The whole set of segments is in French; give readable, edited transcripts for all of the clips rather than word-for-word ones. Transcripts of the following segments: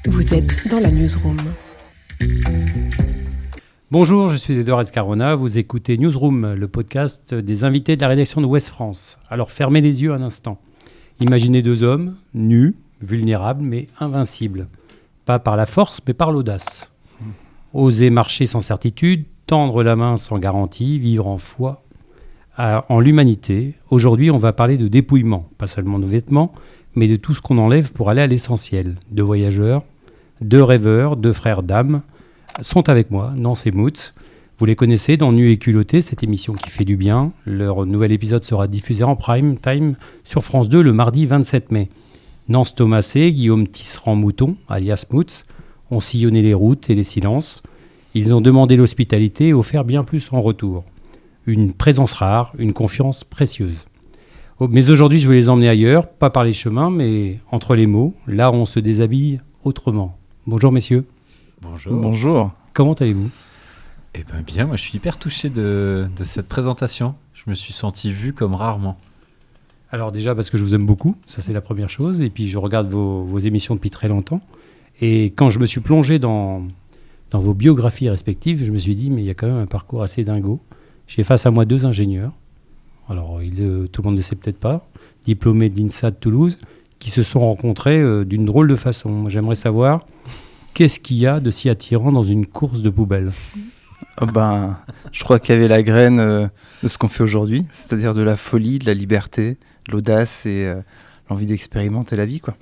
Vous êtes dans la newsroom. Bonjour, je suis Edouard Escarona, vous écoutez Newsroom, le podcast des invités de la rédaction de Ouest France. Alors fermez les yeux un instant. Imaginez deux hommes, nus, vulnérables mais invincibles. Pas par la force, mais par l'audace. Oser marcher sans certitude, tendre la main sans garantie, vivre en foi, en l'humanité. Aujourd'hui, on va parler de dépouillement, pas seulement de vêtements, mais de tout ce qu'on enlève pour aller à l'essentiel. Deux voyageurs, deux rêveurs, deux frères d'âme sont avec moi, Nance et Moutz. Vous les connaissez dans Nu et culotté, cette émission qui fait du bien. Leur nouvel épisode sera diffusé en prime time sur France 2 le mardi 27 mai. Nance Thomasé, Guillaume Tisserand-Mouton, alias Moutz, ont sillonné les routes et les silences. Ils ont demandé l'hospitalité et offert bien plus en retour. Une présence rare, une confiance précieuse. Mais aujourd'hui, je veux les emmener ailleurs, pas par les chemins, mais entre les mots, là où on se déshabille autrement. Bonjour messieurs. Bonjour. Bonjour. Comment allez-vous ? Eh bien bien, moi je suis hyper touché de cette présentation. Je me suis senti vu comme rarement. Alors déjà parce que je vous aime beaucoup, ça c'est la première chose, et puis je regarde vos émissions depuis très longtemps, et quand je me suis plongé dans vos biographies respectives, je me suis dit mais il y a quand même un parcours assez dingo. J'ai face à moi deux ingénieurs, alors tout le monde ne le sait peut-être pas, diplômés de l'INSA de Toulouse, qui se sont rencontrés d'une drôle de façon. J'aimerais savoir, qu'est-ce qu'il y a de si attirant dans une course de poubelle ? Je crois qu'il y avait la graine de ce qu'on fait aujourd'hui, c'est-à-dire de la folie, de la liberté, de l'audace et l'envie d'expérimenter la vie, quoi.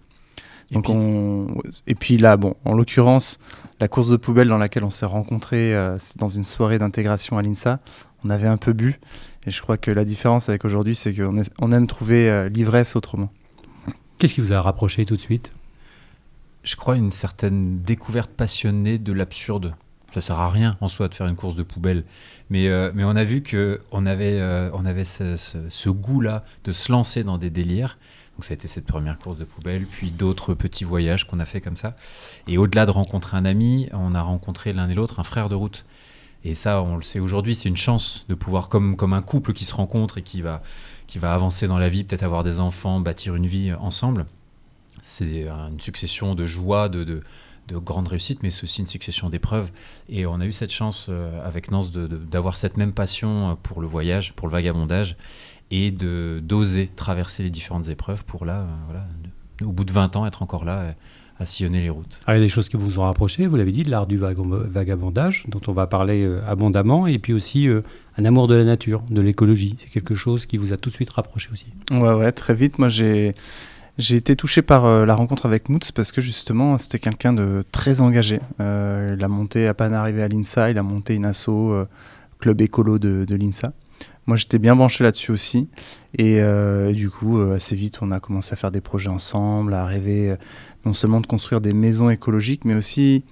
Et puis là, en l'occurrence, la course de poubelle dans laquelle on s'est rencontrés, c'est dans une soirée d'intégration à l'INSA. On avait un peu bu, et je crois que la différence avec aujourd'hui, c'est qu'on aime trouver l'ivresse autrement. Qu'est-ce qui vous a rapproché tout de suite ? Je crois une certaine découverte passionnée de l'absurde. Ça sert à rien en soi de faire une course de poubelle, mais on a vu qu'on avait ce goût-là de se lancer dans des délires. Donc ça a été cette première course de poubelle, puis d'autres petits voyages qu'on a fait comme ça. Et au-delà de rencontrer un ami, on a rencontré l'un et l'autre un frère de route. Et ça, on le sait aujourd'hui, c'est une chance de pouvoir, comme un couple qui se rencontre et qui va avancer dans la vie, peut-être avoir des enfants, bâtir une vie ensemble. C'est une succession de joies, de grandes réussites, mais c'est aussi une succession d'épreuves. Et on a eu cette chance avec Nance d'avoir cette même passion pour le voyage, pour le vagabondage, et d'oser traverser les différentes épreuves pour là, au bout de 20 ans, être encore là à sillonner les routes. Il y a des choses qui vous ont rapproché, vous l'avez dit, de l'art du vagabondage, dont on va parler abondamment, et puis aussi un amour de la nature, de l'écologie. C'est quelque chose qui vous a tout de suite rapproché aussi. Ouais, très vite. Moi, j'ai été touché par la rencontre avec Moutz parce que justement, c'était quelqu'un de très engagé. Il a monté, à peine arrivé à l'INSA, il a monté une asso, club écolo de l'INSA. Moi, j'étais bien branché là-dessus aussi. Et du coup, assez vite, on a commencé à faire des projets ensemble, à rêver non seulement de construire des maisons écologiques, mais aussi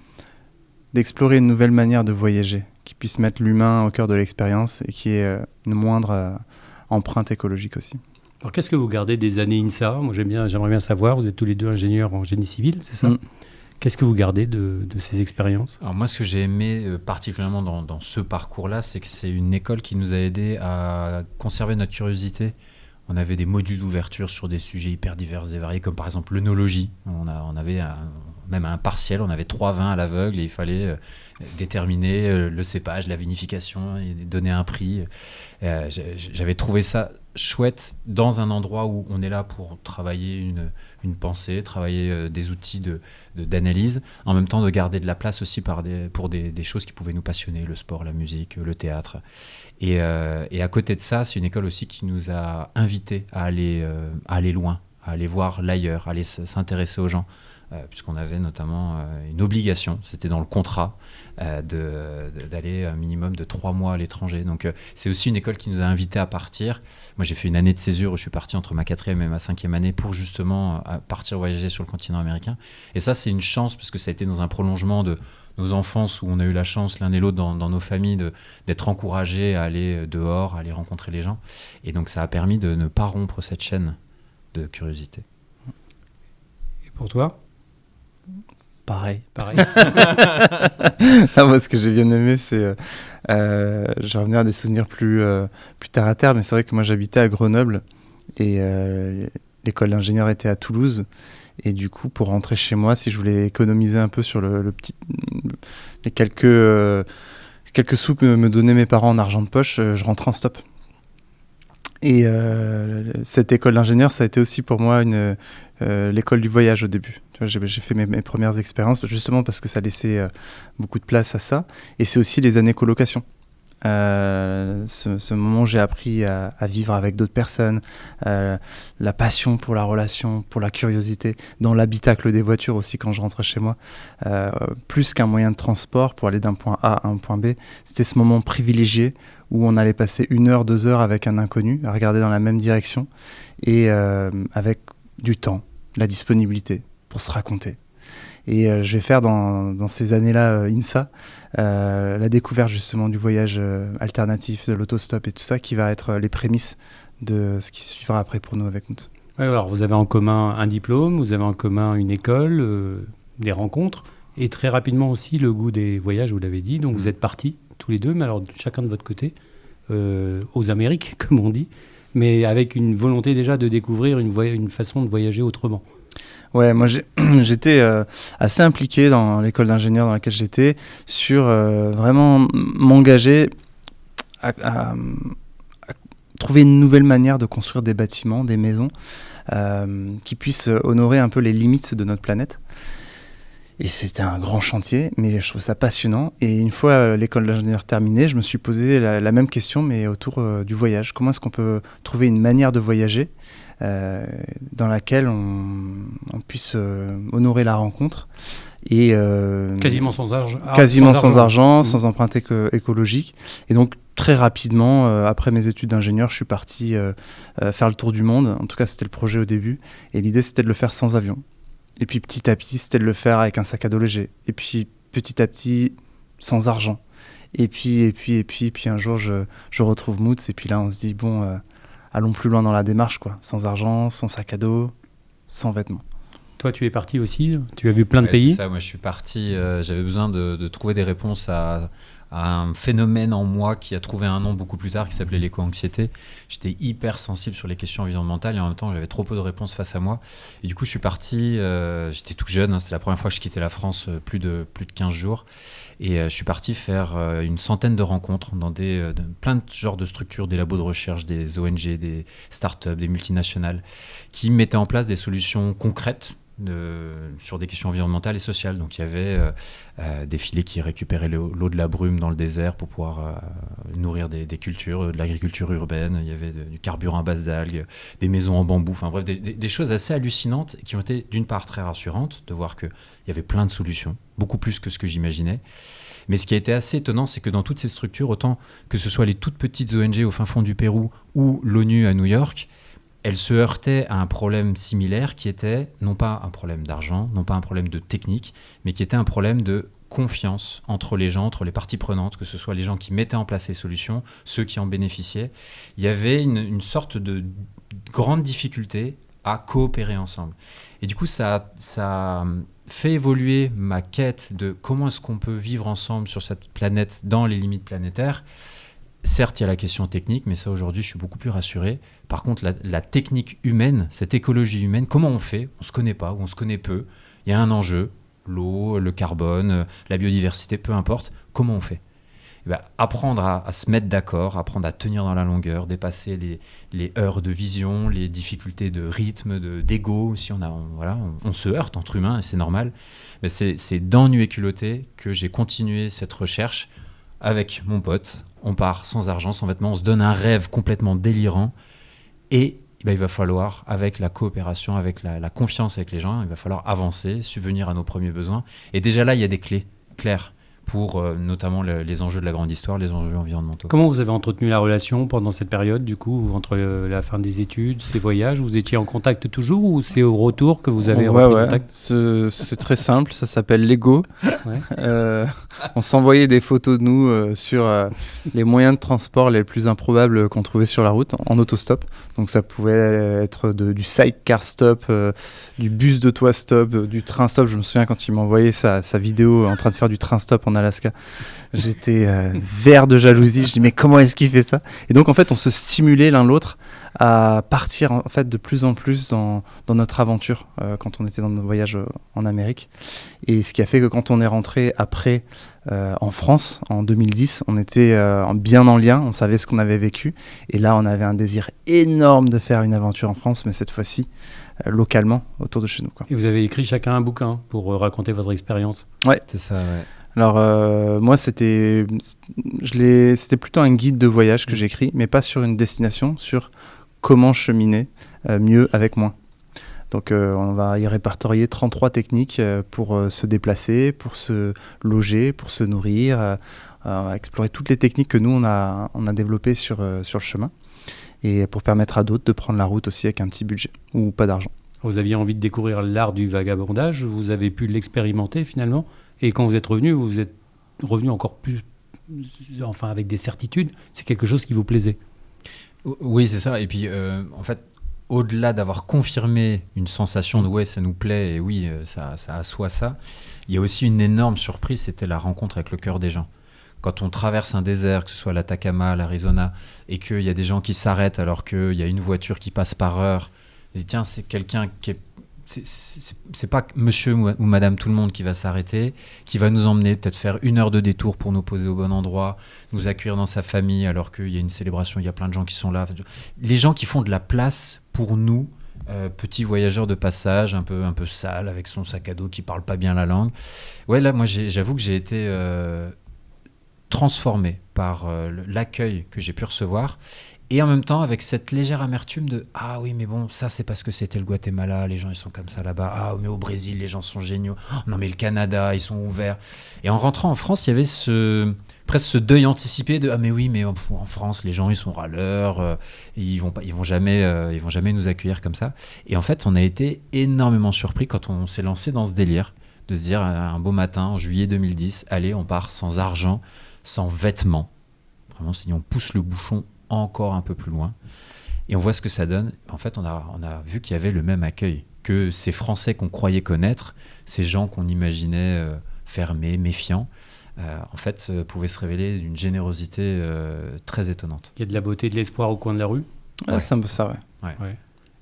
d'explorer une nouvelle manière de voyager, qui puisse mettre l'humain au cœur de l'expérience et qui ait une moindre empreinte écologique aussi. Alors, qu'est-ce que vous gardez des années INSA ? Moi, j'aimerais bien savoir, vous êtes tous les deux ingénieurs en génie civil, c'est ça ? Qu'est-ce que vous gardez de ces expériences ? Alors moi, ce que j'ai aimé particulièrement dans ce parcours-là, c'est que c'est une école qui nous a aidés à conserver notre curiosité. On avait des modules d'ouverture sur des sujets hyper divers et variés, comme par exemple l'œnologie. On avait même un partiel, on avait 3 vins à l'aveugle et il fallait déterminer le cépage, la vinification et donner un prix. J'avais trouvé ça chouette dans un endroit où on est là pour travailler une pensée, travailler des outils d'analyse, en même temps de garder de la place aussi pour des choses qui pouvaient nous passionner, le sport, la musique, le théâtre. Et à côté de ça, c'est une école aussi qui nous a invités à aller loin, à aller voir l'ailleurs, à aller s'intéresser aux gens, puisqu'on avait notamment une obligation, c'était dans le contrat, d'aller un minimum de 3 mois à l'étranger. Donc c'est aussi une école qui nous a invités à partir. Moi j'ai fait une année de césure où je suis parti entre ma 4e et ma 5e année pour justement partir voyager sur le continent américain. Et ça c'est une chance parce que ça a été dans un prolongement de nos enfances où on a eu la chance l'un et l'autre dans nos familles d'être encouragés à aller dehors, à aller rencontrer les gens. Et donc ça a permis de ne pas rompre cette chaîne de curiosité. Et pour toi ? Pareil. Non, moi, ce que j'ai bien aimé, c'est... je vais revenir à des souvenirs plus terre à terre, mais c'est vrai que moi, j'habitais à Grenoble et l'école d'ingénieur était à Toulouse. Et du coup, pour rentrer chez moi, si je voulais économiser un peu sur les quelques sous que me donnaient mes parents en argent de poche, je rentrais en stop. Et cette école d'ingénieur, ça a été aussi pour moi l'école du voyage au début. Tu vois, j'ai fait mes premières expériences, justement parce que ça laissait beaucoup de place à ça. Et c'est aussi les années colocation. Ce moment où j'ai appris à vivre avec d'autres personnes, la passion pour la relation, pour la curiosité, dans l'habitacle des voitures aussi quand je rentrais chez moi, plus qu'un moyen de transport pour aller d'un point A à un point B, c'était ce moment privilégié où on allait passer 1 heure, 2 heures avec un inconnu, à regarder dans la même direction, et avec du temps, la disponibilité pour se raconter. Et je vais faire dans ces années-là INSA, la découverte justement du voyage alternatif, de l'autostop et tout ça, qui va être les prémices de ce qui suivra après pour nous avec Moods. Ouais, alors vous avez en commun un diplôme, vous avez en commun une école, des rencontres, et très rapidement aussi le goût des voyages, vous l'avez dit. Donc vous êtes partis tous les deux, mais alors chacun de votre côté, aux Amériques, comme on dit, mais avec une volonté déjà de découvrir une façon de voyager autrement. Ouais, moi j'étais assez impliqué dans l'école d'ingénieur dans laquelle j'étais, sur vraiment m'engager à trouver une nouvelle manière de construire des bâtiments, des maisons, qui puissent honorer un peu les limites de notre planète. Et c'était un grand chantier, mais je trouve ça passionnant. Et une fois l'école d'ingénieur terminée, je me suis posé la même question, mais autour du voyage. Comment est-ce qu'on peut trouver une manière de voyager dans laquelle on puisse honorer la rencontre et quasiment sans argent, sans empreinte écologique. Et donc très rapidement, après mes études d'ingénieur, je suis parti faire le tour du monde. En tout cas, c'était le projet au début. Et l'idée, c'était de le faire sans avion. Et puis petit à petit, c'était de le faire avec un sac à dos léger. Et puis petit à petit, sans argent. Et puis un jour, je retrouve Moods. Et puis là, on se dit, bon, allons plus loin dans la démarche, quoi. Sans argent, sans sac à dos, sans vêtements. Toi, tu es parti aussi, tu as vu plein de pays. C'est ça, moi je suis parti, j'avais besoin de trouver des réponses à un phénomène en moi qui a trouvé un nom beaucoup plus tard, qui s'appelait l'éco-anxiété. J'étais hyper sensible sur les questions environnementales et en même temps j'avais trop peu de réponses face à moi. Et du coup je suis parti, j'étais tout jeune, c'était la première fois que je quittais la France, plus de 15 jours. Et je suis parti faire une centaine de rencontres dans plein de genres de structures, des labos de recherche, des ONG, des startups, des multinationales, qui mettaient en place des solutions concrètes sur des questions environnementales et sociales. Donc il y avait des filets qui récupéraient l'eau de la brume dans le désert pour pouvoir nourrir des cultures, de l'agriculture urbaine. Il y avait du carburant à base d'algues, des maisons en bambou, enfin bref, des choses assez hallucinantes qui ont été d'une part très rassurantes de voir qu'il y avait plein de solutions, beaucoup plus que ce que j'imaginais. Mais ce qui a été assez étonnant, c'est que dans toutes ces structures, autant que ce soit les toutes petites ONG au fin fond du Pérou ou l'ONU à New York, elle se heurtait à un problème similaire qui était non pas un problème d'argent, non pas un problème de technique, mais qui était un problème de confiance entre les gens, entre les parties prenantes, que ce soit les gens qui mettaient en place les solutions, ceux qui en bénéficiaient. Il y avait une sorte de grande difficulté à coopérer ensemble. Et du coup, ça a fait évoluer ma quête de comment est-ce qu'on peut vivre ensemble sur cette planète dans les limites planétaires. Certes, il y a la question technique, mais ça, aujourd'hui, je suis beaucoup plus rassuré. Par contre, la technique humaine, cette écologie humaine, comment on fait ? On ne se connaît pas ou on se connaît peu. Il y a un enjeu, l'eau, le carbone, la biodiversité, peu importe. Comment on fait ? Apprendre à se mettre d'accord, apprendre à tenir dans la longueur, dépasser les heurts de vision, les difficultés de rythme, d'ego. Si on se heurte entre humains et c'est normal. Mais c'est dans Nu et Culotté que j'ai continué cette recherche avec mon pote. On part sans argent, sans vêtements, on se donne un rêve complètement délirant et il va falloir, avec la coopération, avec la confiance avec les gens, il va falloir avancer, subvenir à nos premiers besoins. Et déjà là, il y a des clés claires pour notamment les enjeux de la grande histoire, les enjeux environnementaux. Comment vous avez entretenu la relation pendant cette période, du coup, entre la fin des études, ces voyages ? Vous étiez en contact toujours ou c'est au retour que vous avez repris contact ? C'est très simple, ça s'appelle Lego. Ouais. On s'envoyait des photos de nous sur les moyens de transport les plus improbables qu'on trouvait sur la route, en autostop. Donc ça pouvait être du sidecar stop, du bus de toit stop, du train stop. Je me souviens quand il m'envoyait sa vidéo en train de faire du train stop en Alaska. J'étais vert de jalousie. Je dis mais comment est-ce qu'il fait ça? Et donc en fait on se stimulait l'un l'autre à partir en fait de plus en plus dans notre aventure quand on était dans nos voyages en Amérique. Et ce qui a fait que quand on est rentré après en France en 2010, on était bien en lien, on savait ce qu'on avait vécu. Et là on avait un désir énorme de faire une aventure en France, mais cette fois-ci localement autour de chez nous, quoi. Et vous avez écrit chacun un bouquin pour raconter votre expérience. Ouais, c'est ça, ouais. Alors moi c'était plutôt un guide de voyage que j'écris, mais pas sur une destination, sur comment cheminer mieux avec moins. Donc on va y répertorier 33 techniques pour se déplacer, pour se loger, pour se nourrir. On va explorer toutes les techniques que nous on a développées sur le chemin, et pour permettre à d'autres de prendre la route aussi avec un petit budget ou pas d'argent. Vous aviez envie de découvrir l'art du vagabondage, vous avez pu l'expérimenter finalement, et quand vous êtes revenu encore plus, enfin avec des certitudes, c'est quelque chose qui vous plaisait. Oui, c'est ça. Et puis, en fait, au-delà d'avoir confirmé une sensation de ouais, ça nous plaît, et oui, ça assoit ça, il y a aussi une énorme surprise, c'était la rencontre avec le cœur des gens. Quand on traverse un désert, que ce soit l'Atacama, l'Arizona, et qu'il y a des gens qui s'arrêtent alors qu'il y a une voiture qui passe par heure, on se dit tiens, c'est quelqu'un qui est... C'est pas monsieur ou madame tout le monde qui va s'arrêter, qui va nous emmener peut-être faire 1 heure de détour pour nous poser au bon endroit, nous accueillir dans sa famille alors qu'il y a une célébration, il y a plein de gens qui sont là. Les gens qui font de la place pour nous, petits voyageurs de passage, un peu sales, avec son sac à dos qui parle pas bien la langue. Ouais, là, moi, j'avoue que j'ai été transformé par l'accueil que j'ai pu recevoir. Et en même temps, avec cette légère amertume de « Ah oui, mais bon, ça, c'est parce que c'était le Guatemala, les gens, ils sont comme ça là-bas. Ah, mais au Brésil, les gens sont géniaux. Oh, non, mais le Canada, ils sont ouverts. » Et en rentrant en France, il y avait presque ce deuil anticipé de « Ah, mais oui, mais en France, les gens, ils sont râleurs. Ils vont jamais nous accueillir comme ça. » Et en fait, on a été énormément surpris quand on s'est lancé dans ce délire, de se dire un beau matin, en juillet 2010, allez, on part sans argent, sans vêtements. Vraiment, si on pousse le bouchon encore un peu plus loin et on voit ce que ça donne. En fait, on a vu qu'il y avait le même accueil que ces Français qu'on croyait connaître, ces gens qu'on imaginait fermés, méfiants, en fait, pouvaient se révéler d'une générosité très étonnante. Il y a de la beauté et de l'espoir au coin de la rue. Ouais. C'est un peu ça, ouais.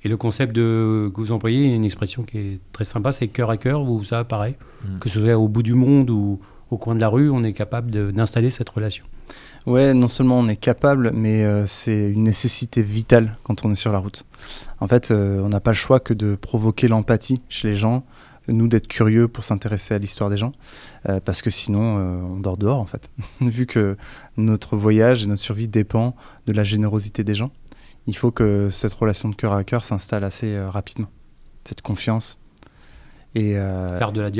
Et le concept que vous employez, une expression qui est très sympa, c'est cœur à cœur, ou ça, pareil, que ce soit au bout du monde ou au coin de la rue, on est capable d'installer cette relation. Ouais, non seulement on est capable, mais c'est une nécessité vitale quand on est sur la route. En fait, on n'a pas le choix que de provoquer l'empathie chez les gens, nous d'être curieux pour s'intéresser à l'histoire des gens, parce que sinon on dort dehors en fait. Vu que notre voyage et notre survie dépend de la générosité des gens, il faut que cette relation de cœur à cœur s'installe assez rapidement, cette confiance. Et l'art de du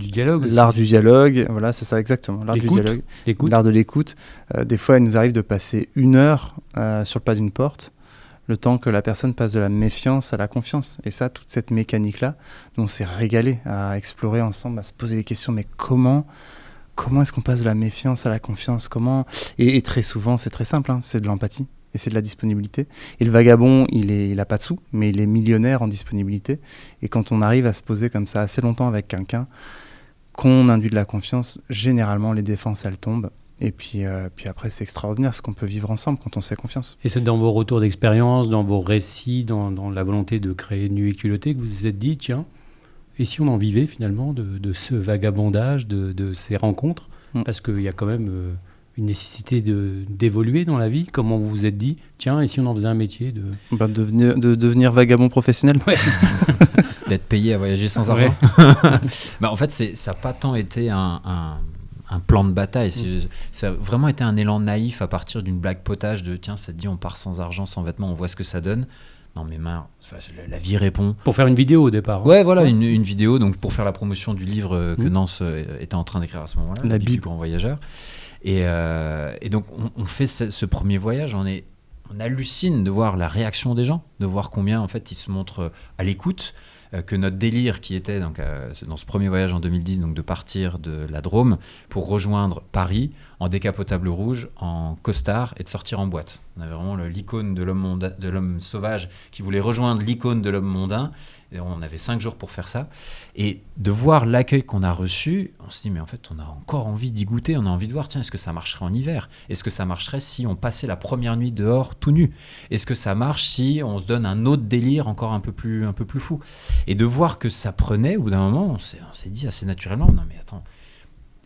dialogue aussi. L'art du dialogue, voilà, c'est ça exactement. L'art du dialogue, l'art de l'écoute. Des fois, il nous arrive de passer 1 heure sur le pas d'une porte, le temps que la personne passe de la méfiance à la confiance. Et ça, toute cette mécanique-là, nous, on s'est régalé à explorer ensemble, à se poser les questions. Mais comment est-ce qu'on passe de la méfiance à la confiance? Et très souvent, c'est très simple, hein, c'est de l'empathie. Et c'est de la disponibilité. Et le vagabond, il n'a pas de sous, mais il est millionnaire en disponibilité. Et quand on arrive à se poser comme ça assez longtemps avec quelqu'un, qu'on induit de la confiance, généralement les défenses, elles tombent. Et puis après, c'est extraordinaire ce qu'on peut vivre ensemble quand on se fait confiance. Et c'est dans vos retours d'expérience, dans vos récits, dans la volonté de créer Nu et Culotté que vous vous êtes dit, tiens, et si on en vivait finalement de ce vagabondage, de ces rencontres, parce qu'il y a quand même... une nécessité d'évoluer dans la vie. Comment vous vous êtes dit, tiens, et si on en faisait un métier de devenir vagabond professionnel? Ouais. D'être payé à voyager sans argent. En fait, ça n'a pas tant été un plan de bataille. Ça a vraiment été un élan naïf à partir d'une blague potage de tiens, ça te dit on part sans argent, sans vêtements, on voit ce que ça donne. Non mais la vie répond. Pour faire une vidéo au départ. Ouais, voilà, une vidéo donc pour faire la promotion du livre que Nance était en train d'écrire à ce moment-là, la Bible du grand voyageur. Et donc on fait ce premier voyage, on hallucine de voir la réaction des gens, de voir combien en fait ils se montrent à l'écoute, que notre délire qui était donc, dans ce premier voyage en 2010, donc de partir de la Drôme pour rejoindre Paris en décapotable rouge, en costard et de sortir en boîte. On avait vraiment l'icône de l'homme sauvage qui voulait rejoindre l'icône de l'homme mondain. Et on avait 5 jours pour faire ça. Et de voir l'accueil qu'on a reçu, on se dit, mais en fait, on a encore envie d'y goûter. On a envie de voir, tiens, est-ce que ça marcherait en hiver ? Est-ce que ça marcherait si on passait la première nuit dehors tout nu ? Est-ce que ça marche si on se donne un autre délire encore un peu plus fou ? Et de voir que ça prenait, au bout d'un moment, on s'est dit assez naturellement, non mais attends,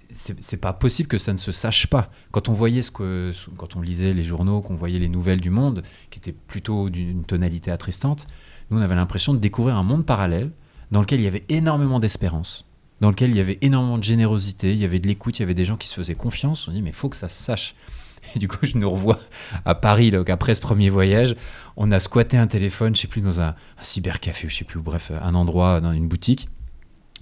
c'est pas possible que ça ne se sache pas. Quand on voyait quand on lisait les journaux, qu'on voyait les nouvelles du monde, qui étaient plutôt d'une tonalité attristante, nous on avait l'impression de découvrir un monde parallèle dans lequel il y avait énormément d'espérance, dans lequel il y avait énormément de générosité, il y avait de l'écoute, il y avait des gens qui se faisaient confiance. On dit mais il faut que ça se sache. Et du coup je nous revois à Paris, là, après ce premier voyage, on a squatté un téléphone, je sais plus, dans un cybercafé, je sais plus, bref, un endroit dans une boutique.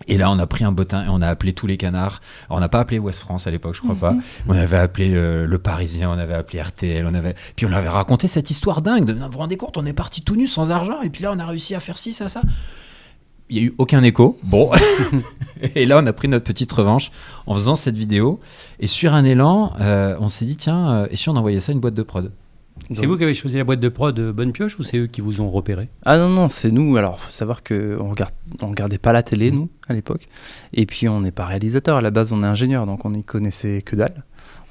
Et là, on a pris un bottin et on a appelé tous les canards. Alors, on n'a pas appelé Ouest France à l'époque, je crois pas. On avait appelé Le Parisien, on avait appelé RTL, puis on avait raconté cette histoire dingue. Vous vous rendez compte, on est parti tout nu, sans argent, et puis là, on a réussi à faire ci, ça. Il n'y a eu aucun écho. Bon. Et là, on a pris notre petite revanche en faisant cette vidéo. Et sur un élan, on s'est dit, tiens, et si on envoyait ça à une boîte de prod ? C'est vous qui avez choisi la boîte de prod Bonne Pioche ou c'est eux qui vous ont repéré ? Ah non, c'est nous. Alors, il faut savoir qu'on regardait pas la télé, nous, à l'époque. Et puis, on n'est pas réalisateur. À la base, on est ingénieur, donc on n'y connaissait que dalle.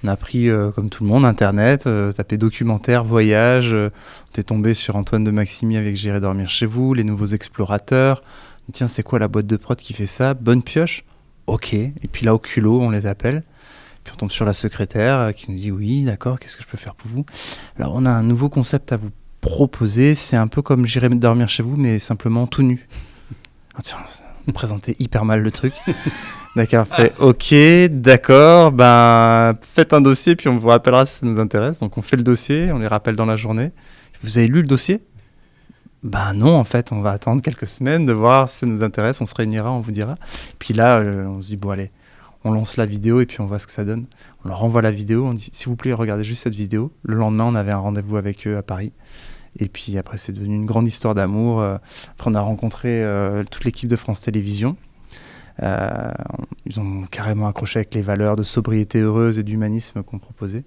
On a pris, comme tout le monde, Internet, tapé documentaire, voyage. On est tombé sur Antoine de Maximi avec J'irai dormir chez vous, Les Nouveaux Explorateurs. Tiens, c'est quoi la boîte de prod qui fait ça ? Bonne Pioche ? Ok. Et puis là, au culot, on les appelle. Puis on tombe sur la secrétaire qui nous dit oui, d'accord, qu'est-ce que je peux faire pour vous ? Alors on a un nouveau concept à vous proposer, c'est un peu comme J'irai dormir chez vous, mais simplement tout nu. Ah, tiens, on présentait hyper mal le truc. D'accord, fait ok, d'accord, ben faites un dossier puis on vous rappellera si ça nous intéresse. Donc on fait le dossier, on les rappelle dans la journée. Vous avez lu le dossier ? Ben non, en fait, on va attendre quelques semaines de voir si ça nous intéresse, on se réunira, on vous dira. Puis là, on se dit bon allez, on lance la vidéo et puis on voit ce que ça donne. On leur envoie la vidéo, on dit s'il vous plaît regardez juste cette vidéo. Le lendemain on avait un rendez-vous avec eux à Paris. Et puis après c'est devenu une grande histoire d'amour. Après on a rencontré toute l'équipe de France Télévisions. Ils ont carrément accroché avec les valeurs de sobriété heureuse et d'humanisme qu'on proposait.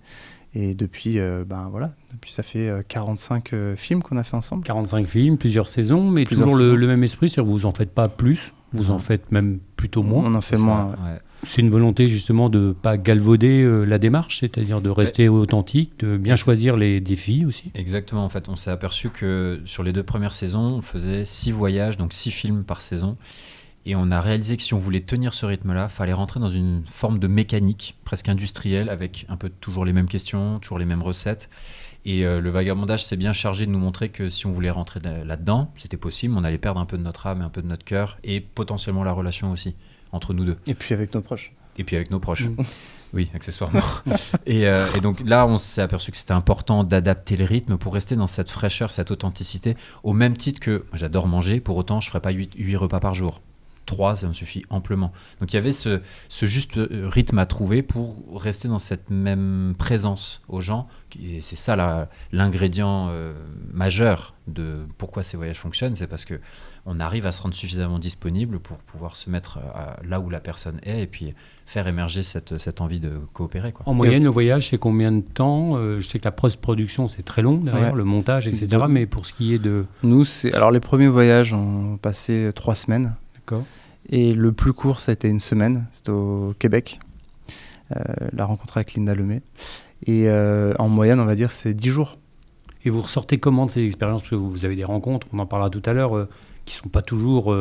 Et depuis, depuis ça fait 45 films qu'on a fait ensemble. 45 films, plusieurs saisons, mais toujours le même esprit, c'est-à-dire que vous en faites pas plus, vous en faites même plutôt moins. On en fait moins, ouais. C'est une volonté justement de ne pas galvauder la démarche, c'est-à-dire de rester authentique, de bien choisir les défis aussi. Exactement, en fait, on s'est aperçu que sur les 2 premières saisons, on faisait 6 voyages, donc 6 films par saison. Et on a réalisé que si on voulait tenir ce rythme-là, il fallait rentrer dans une forme de mécanique presque industrielle, avec un peu toujours les mêmes questions, toujours les mêmes recettes. Et le vagabondage s'est bien chargé de nous montrer que si on voulait rentrer là-dedans, c'était possible, on allait perdre un peu de notre âme et un peu de notre cœur, et potentiellement la relation aussi, entre nous deux. Et puis avec nos proches. Oui, accessoirement. et donc là, on s'est aperçu que c'était important d'adapter le rythme pour rester dans cette fraîcheur, cette authenticité, au même titre que moi, j'adore manger, pour autant je ne ferai pas 8 repas par jour. 3, ça me suffit amplement. Donc il y avait ce juste rythme à trouver pour rester dans cette même présence aux gens. Et c'est ça l'ingrédient majeur de pourquoi ces voyages fonctionnent. C'est parce qu'on arrive à se rendre suffisamment disponible pour pouvoir se mettre là où la personne est et puis faire émerger cette envie de coopérer, quoi. En moyenne, le voyage, c'est combien de temps ? Je sais que la post-production, c'est très long derrière, le montage, etc. Mais pour ce qui est de... Nous, alors les premiers voyages ont passé 3 semaines. D'accord. Et le plus court, ça a été 1 semaine. C'était au Québec. La rencontre avec Linda Lemay. Et en moyenne, on va dire, c'est 10 jours. Et vous ressortez comment de ces expériences ? Parce que vous avez des rencontres, on en parlera tout à l'heure, qui ne sont pas toujours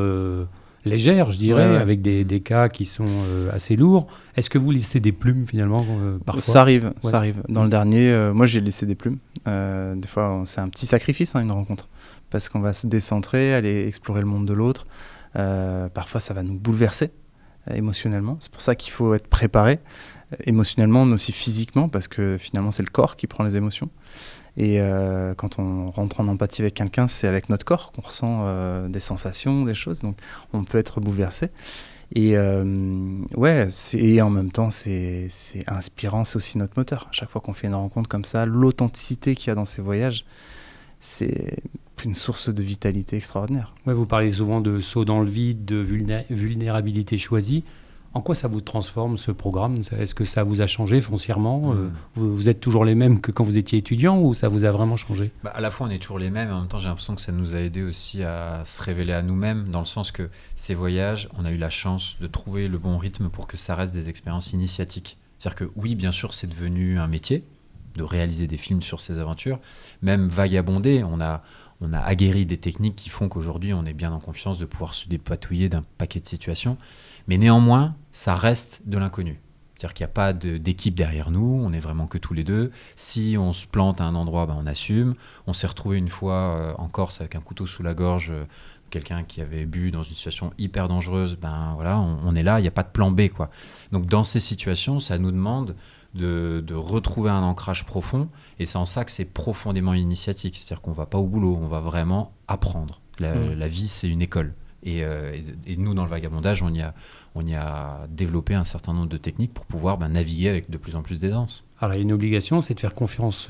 légères, je dirais, avec des cas qui sont assez lourds. Est-ce que vous laissez des plumes, finalement, parfois ? Ça arrive. Dans le dernier, moi, j'ai laissé des plumes. Des fois, c'est un petit sacrifice, une rencontre. Parce qu'on va se décentrer, aller explorer le monde de l'autre. Parfois ça va nous bouleverser émotionnellement, c'est pour ça qu'il faut être préparé émotionnellement mais aussi physiquement parce que finalement c'est le corps qui prend les émotions et quand on rentre en empathie avec quelqu'un c'est avec notre corps qu'on ressent des sensations, des choses, donc on peut être bouleversé et et en même temps c'est inspirant, c'est aussi notre moteur. À chaque fois qu'on fait une rencontre comme ça, l'authenticité qu'il y a dans ces voyages, c'est une source de vitalité extraordinaire. Ouais, vous parlez souvent de saut dans le vide, de vulnérabilité choisie. En quoi ça vous transforme, ce programme ? Est-ce que ça vous a changé foncièrement ? Vous êtes toujours les mêmes que quand vous étiez étudiant ou ça vous a vraiment changé ? À la fois, on est toujours les mêmes, et en même temps, j'ai l'impression que ça nous a aidé aussi à se révéler à nous-mêmes, dans le sens que ces voyages, on a eu la chance de trouver le bon rythme pour que ça reste des expériences initiatiques. C'est-à-dire que oui, bien sûr, c'est devenu un métier de réaliser des films sur ces aventures. Même vagabonder, on a aguerri des techniques qui font qu'aujourd'hui, on est bien en confiance de pouvoir se dépatouiller d'un paquet de situations. Mais néanmoins, ça reste de l'inconnu. C'est-à-dire qu'il n'y a pas d'équipe derrière nous, on n'est vraiment que tous les deux. Si on se plante à un endroit, on assume. On s'est retrouvé une fois en Corse avec un couteau sous la gorge, quelqu'un qui avait bu dans une situation hyper dangereuse. Voilà, on est là, il n'y a pas de plan B, quoi. Donc dans ces situations, ça nous demande de retrouver un ancrage profond, et c'est en ça que c'est profondément initiatique. C'est-à-dire qu'on ne va pas au boulot, on va vraiment apprendre. La vie, c'est une école. Et nous, dans le vagabondage, on y a développé un certain nombre de techniques pour pouvoir naviguer avec de plus en plus d'aisance. Alors, il y a une obligation, c'est de faire confiance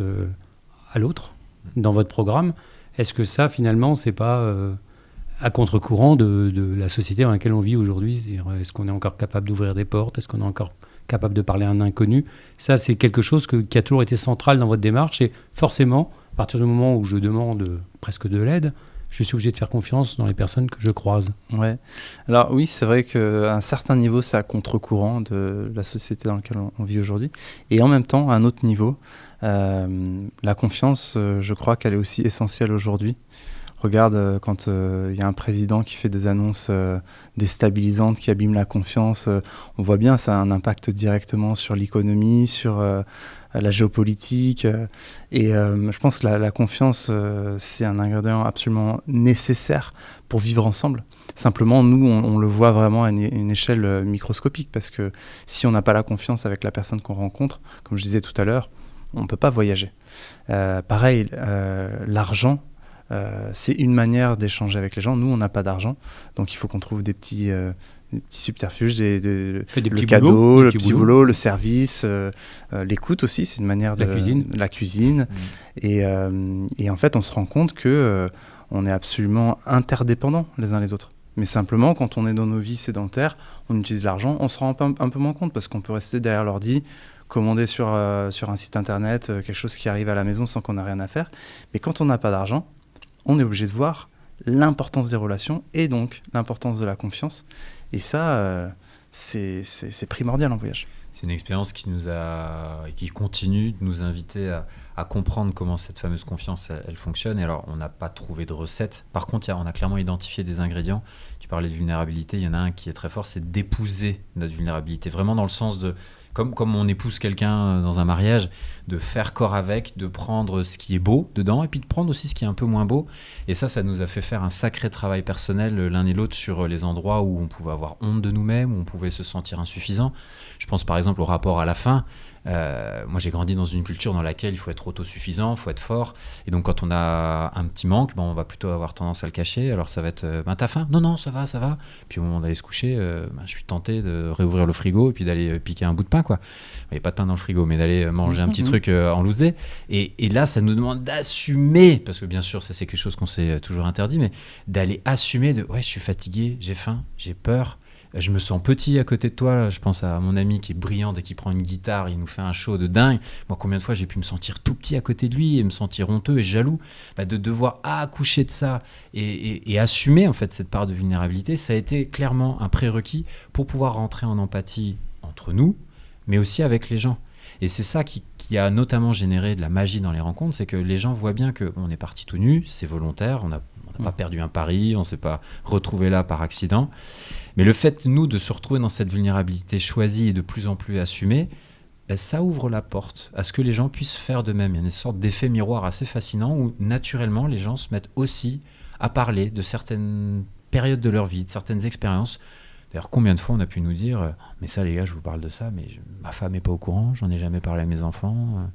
à l'autre dans votre programme. Est-ce que ça, finalement, c'est pas à contre-courant de la société dans laquelle on vit aujourd'hui ? C'est-à-dire, est-ce qu'on est encore capable d'ouvrir des portes ? Est-ce qu'on est encore capable de parler à un inconnu ? Ça, c'est quelque chose qui a toujours été central dans votre démarche. Et forcément, à partir du moment où je demande presque de l'aide, je suis obligé de faire confiance dans les personnes que je croise. Ouais. Alors oui, c'est vrai qu'à un certain niveau, c'est à contre-courant de la société dans laquelle on vit aujourd'hui. Et en même temps, à un autre niveau, la confiance, je crois qu'elle est aussi essentielle aujourd'hui. Regarde, quand il y a un président qui fait des annonces déstabilisantes, qui abîment la confiance, on voit bien ça a un impact directement sur l'économie, sur la géopolitique. Et je pense que la confiance, c'est un ingrédient absolument nécessaire pour vivre ensemble. Simplement, nous, on le voit vraiment à une échelle microscopique, parce que si on n'a pas la confiance avec la personne qu'on rencontre, comme je disais tout à l'heure, on ne peut pas voyager. Pareil, l'argent, c'est une manière d'échanger avec les gens. Nous, on n'a pas d'argent, donc il faut qu'on trouve des petits subterfuges, le cadeau, le petit boulot, le service, l'écoute aussi, c'est une manière de... La cuisine. Et en fait, on se rend compte qu'on est absolument interdépendants les uns les autres. Mais simplement, quand on est dans nos vies sédentaires, on utilise l'argent, on se rend un peu moins compte, parce qu'on peut rester derrière l'ordi, commander sur un site internet quelque chose qui arrive à la maison sans qu'on ait rien à faire. Mais quand on n'a pas d'argent, on est obligé de voir l'importance des relations et donc l'importance de la confiance. Et ça, c'est primordial en voyage. C'est une expérience qui continue de nous inviter à comprendre comment cette fameuse confiance, elle fonctionne. Et alors, on n'a pas trouvé de recette. Par contre, on a clairement identifié des ingrédients. Tu parlais de vulnérabilité, il y en a un qui est très fort, c'est d'épouser notre vulnérabilité. Vraiment dans le sens de... Comme on épouse quelqu'un dans un mariage, de faire corps avec, de prendre ce qui est beau dedans et puis de prendre aussi ce qui est un peu moins beau. Et ça nous a fait faire un sacré travail personnel l'un et l'autre sur les endroits où on pouvait avoir honte de nous-mêmes, où on pouvait se sentir insuffisant. Je pense par exemple au rapport à la faim. Moi j'ai grandi dans une culture dans laquelle il faut être autosuffisant, il faut être fort, et donc quand on a un petit manque, on va plutôt avoir tendance à le cacher. Alors ça va être t'as faim ? Non, ça va. Puis au moment d'aller se coucher, je suis tenté de réouvrir le frigo et puis d'aller piquer un bout de pain, quoi. Il n'y a pas de pain dans le frigo, mais d'aller manger un petit truc en loose day. Et là ça nous demande d'assumer, parce que bien sûr ça c'est quelque chose qu'on s'est toujours interdit, mais d'aller assumer je suis fatigué, j'ai faim, j'ai peur. Je me sens petit à côté de toi. Je pense à mon ami qui est brillant et qui prend une guitare, il nous fait un show de dingue. Moi, combien de fois j'ai pu me sentir tout petit à côté de lui et me sentir honteux et jaloux de devoir accoucher de ça et assumer en fait cette part de vulnérabilité. Ça a été clairement un prérequis pour pouvoir rentrer en empathie entre nous, mais aussi avec les gens. Et c'est ça qui a notamment généré de la magie dans les rencontres, c'est que les gens voient bien qu'on est parti tout nu, c'est volontaire, on n'a pas perdu un pari, on ne s'est pas retrouvé là par accident. Mais le fait, nous, de se retrouver dans cette vulnérabilité choisie et de plus en plus assumée, ça ouvre la porte à ce que les gens puissent faire de même. Il y a une sorte d'effet miroir assez fascinant où, naturellement, les gens se mettent aussi à parler de certaines périodes de leur vie, de certaines expériences. D'ailleurs, combien de fois on a pu nous dire « Mais ça, les gars, je vous parle de ça, mais ma femme n'est pas au courant, j'en ai jamais parlé à mes enfants. »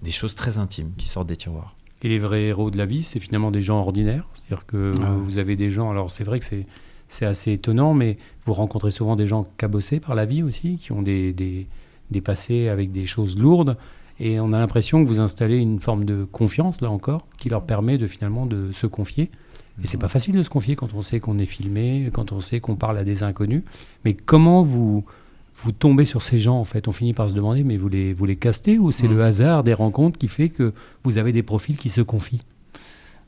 Des choses très intimes qui sortent des tiroirs. Et les vrais héros de la vie, c'est finalement des gens ordinaires. C'est-à-dire que vous avez des gens... Alors, c'est vrai que c'est assez étonnant, mais vous rencontrez souvent des gens cabossés par la vie aussi, qui ont des passés avec des choses lourdes, et on a l'impression que vous installez une forme de confiance, là encore, qui leur permet finalement de se confier. Et c'est pas facile de se confier quand on sait qu'on est filmé, quand on sait qu'on parle à des inconnus. Mais comment vous tombez sur ces gens, en fait? On finit par se demander, mais vous les castez ou c'est le hasard des rencontres qui fait que vous avez des profils qui se confient?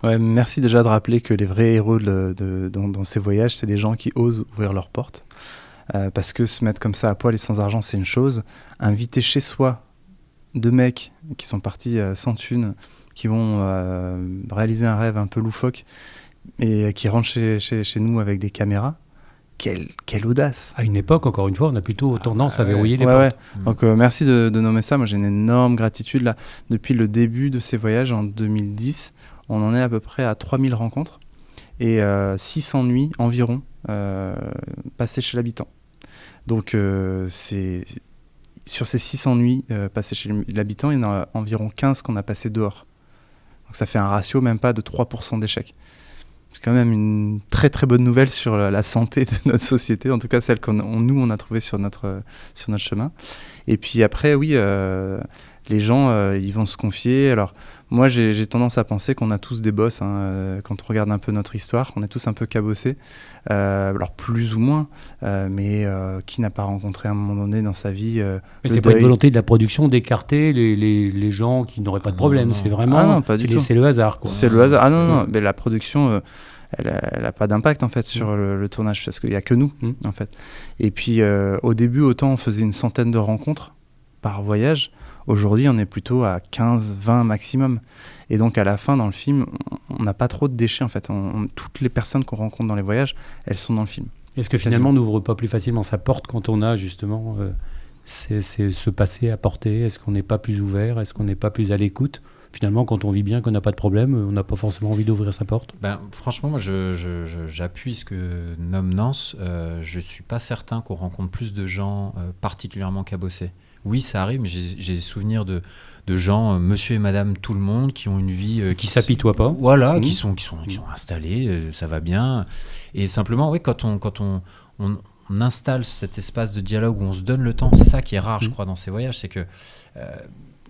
Ouais, merci déjà de rappeler que les vrais héros dans ces voyages, c'est les gens qui osent ouvrir leurs portes. Parce que se mettre comme ça à poil et sans argent, c'est une chose. Inviter chez soi 2 mecs qui sont partis sans thune, qui vont réaliser un rêve un peu loufoque et qui rentrent chez nous avec des caméras, quelle audace! À une époque, encore une fois, on a plutôt tendance à verrouiller les portes. Ouais. Donc merci de nommer ça. Moi, j'ai une énorme gratitude. Là. Depuis le début de ces voyages, en 2010, on en est à peu près à 3000 rencontres et 600 nuits environ passées chez l'habitant. Donc, sur ces 600 nuits passées chez l'habitant, il y en a environ 15 qu'on a passées dehors. Donc, ça fait un ratio même pas de 3% d'échecs. C'est quand même une très très bonne nouvelle sur la santé de notre société, en tout cas celle qu'on a trouvée sur notre chemin. Et puis après, oui, les gens, ils vont se confier. Alors, moi, j'ai tendance à penser qu'on a tous des boss. Quand on regarde un peu notre histoire, on est tous un peu cabossés. Alors, plus ou moins, mais qui n'a pas rencontré à un moment donné dans sa vie mais c'est pas une volonté de la production d'écarter les gens qui n'auraient pas de problème. C'est vraiment c'est le hasard, quoi. C'est le hasard. Ah non, mais la production... elle n'a pas d'impact en fait sur le tournage parce qu'il n'y a que nous en fait. Et puis au début, autant on faisait une centaine de rencontres par voyage. Aujourd'hui, on est plutôt à 15-20 maximum. Et donc à la fin, dans le film, on n'a pas trop de déchets en fait. Toutes les personnes qu'on rencontre dans les voyages, elles sont dans le film. Est-ce que finalement on n'ouvre pas plus facilement sa porte quand on a justement ce passé à porter? Est-ce qu'on n'est pas plus ouvert? Est-ce qu'on n'est pas plus à l'écoute? Finalement, quand on vit bien, qu'on n'a pas de problème, on n'a pas forcément envie d'ouvrir sa porte. Franchement, moi, j'appuie ce que nomme Nance. Je ne suis pas certain qu'on rencontre plus de gens particulièrement cabossés. Oui, ça arrive, mais j'ai souvenir de gens, monsieur et madame tout le monde, qui ont une vie... qui s'apitoient pas. Voilà, qui sont installés, ça va bien. Et simplement, oui, quand on installe cet espace de dialogue où on se donne le temps, c'est ça qui est rare, je crois, dans ces voyages, c'est que...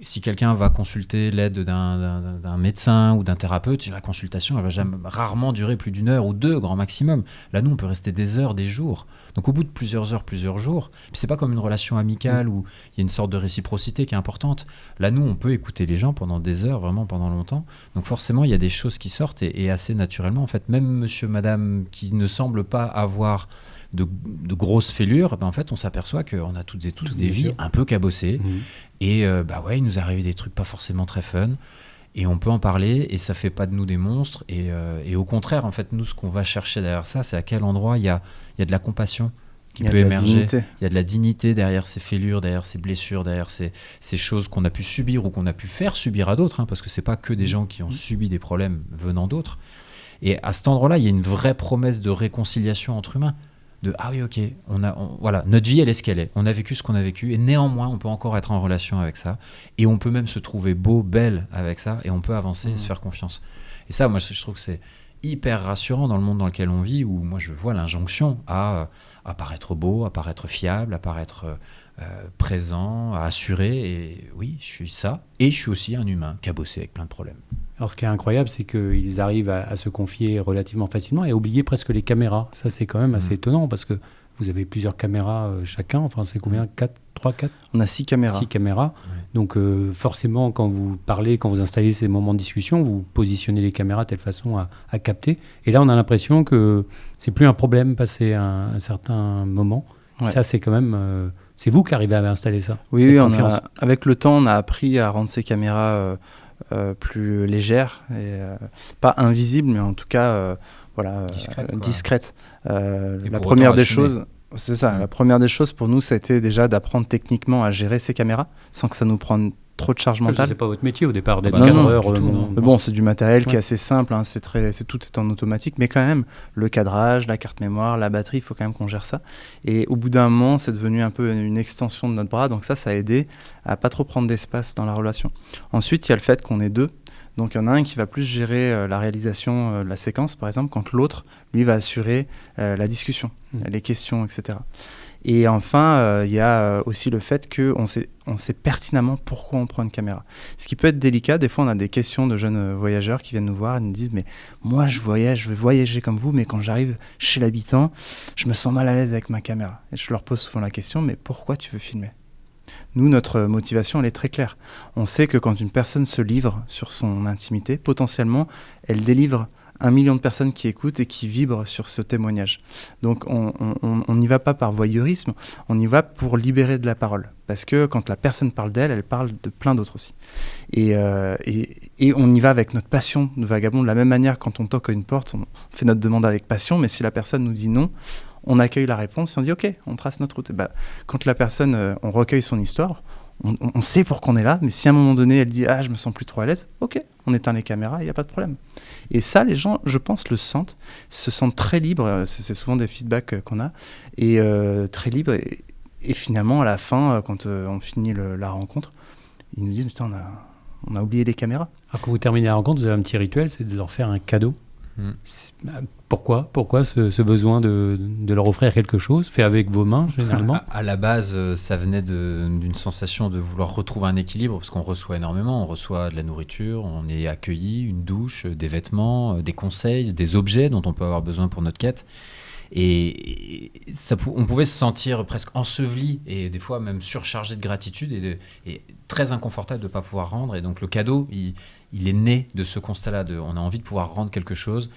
si quelqu'un va consulter l'aide d'un médecin ou d'un thérapeute, la consultation, elle va rarement durer plus d'1 heure ou 2, grand maximum. Là, nous, on peut rester des heures, des jours. Donc, au bout de plusieurs heures, plusieurs jours, puis c'est pas comme une relation amicale où il y a une sorte de réciprocité qui est importante. Là, nous, on peut écouter les gens pendant des heures, vraiment pendant longtemps. Donc, forcément, il y a des choses qui sortent et assez naturellement. En fait, même monsieur, madame, qui ne semble pas avoir de grosses fêlures, en fait, on s'aperçoit qu'on a toutes et tous des vies un peu cabossées. Et il nous arrive des trucs pas forcément très fun. Et on peut en parler et ça fait pas de nous des monstres. Et au contraire, en fait, nous, ce qu'on va chercher derrière ça, c'est à quel endroit il y a de la compassion qui peut émerger. Il y a de la dignité derrière ces fêlures, derrière ces blessures, derrière ces choses qu'on a pu subir ou qu'on a pu faire subir à d'autres, parce que c'est pas que des gens qui ont subi des problèmes venant d'autres. Et à cet endroit-là, il y a une vraie promesse de réconciliation entre humains. Ah oui, ok, voilà, notre vie, elle est ce qu'elle est. On a vécu ce qu'on a vécu et néanmoins, on peut encore être en relation avec ça. Et on peut même se trouver beau, belle avec ça et on peut avancer et se faire confiance. Et ça, moi, je trouve que c'est hyper rassurant dans le monde dans lequel on vit où moi, je vois l'injonction à paraître beau, à paraître fiable, à paraître présent, à assurer. Et oui, je suis ça. Et je suis aussi un humain cabossé avec plein de problèmes. Alors, ce qui est incroyable, c'est qu'ils arrivent à se confier relativement facilement et à oublier presque les caméras. Ça, c'est quand même assez étonnant parce que vous avez plusieurs caméras chacun. Enfin, c'est combien? 3, 4? On a 6 caméras. 6 caméras. Ouais. Donc, forcément, quand vous parlez, quand vous installez ces moments de discussion, vous positionnez les caméras de telle façon à capter. Et là, on a l'impression que c'est plus un problème passé un certain moment. Ouais. Ça, c'est quand même... c'est vous qui arrivez à installer ça. Oui, avec le temps, on a appris à rendre ces caméras... plus légère et pas invisible mais en tout cas discrète. La première des choses, c'est ça. La première des choses pour nous, ça a été déjà d'apprendre techniquement à gérer ces caméras sans que ça nous prenne trop de charge mentale. C'est pas votre métier au départ d'être cadreur. Mais bon, c'est du matériel qui est assez simple. Tout est en automatique, mais quand même le cadrage, la carte mémoire, la batterie, il faut quand même qu'on gère ça. Et au bout d'un moment, c'est devenu un peu une extension de notre bras. Donc ça a aidé à pas trop prendre d'espace dans la relation. Ensuite, il y a le fait qu'on est 2. Donc il y en a un qui va plus gérer la réalisation de la séquence, par exemple, quand l'autre, lui, va assurer la discussion, les questions, etc. Et enfin, il y a aussi le fait qu'on sait pertinemment pourquoi on prend une caméra. Ce qui peut être délicat, des fois on a des questions de jeunes voyageurs qui viennent nous voir et nous disent « mais moi je veux voyager comme vous, mais quand j'arrive chez l'habitant, je me sens mal à l'aise avec ma caméra ». Et je leur pose souvent la question « mais pourquoi tu veux filmer ?» Nous, notre motivation, elle est très claire. On sait que quand une personne se livre sur son intimité, potentiellement, elle délivre 1 million de personnes qui écoutent et qui vibrent sur ce témoignage. Donc on n'y va pas par voyeurisme, on y va pour libérer de la parole. Parce que quand la personne parle d'elle, elle parle de plein d'autres aussi. Et on y va avec notre passion de vagabond. De la même manière, quand on toque à une porte, on fait notre demande avec passion, mais si la personne nous dit non, on accueille la réponse et on dit ok, on trace notre route. Quand la personne, on recueille son histoire, on sait pourquoi on est là, mais si à un moment donné elle dit je me sens plus trop à l'aise, ok, on éteint les caméras, il n'y a pas de problème. Et ça, les gens, je pense, se sentent très libres. C'est souvent des feedbacks qu'on a, et très libres. Et finalement, à la fin, quand on finit la rencontre, ils nous disent putain, on a oublié les caméras. Alors, quand vous terminez la rencontre, vous avez un petit rituel, c'est de leur faire un cadeau. Pourquoi ce besoin de leur offrir quelque chose, fait avec vos mains généralement? À la base, ça venait d'une sensation de vouloir retrouver un équilibre, parce qu'on reçoit énormément, on reçoit de la nourriture, on est accueilli, une douche, des vêtements, des conseils, des objets dont on peut avoir besoin pour notre quête. Et on pouvait se sentir presque enseveli et des fois même surchargé de gratitude et très inconfortable de ne pas pouvoir rendre. Et donc le cadeau, il est né de ce constat-là, on a envie de pouvoir rendre quelque chose.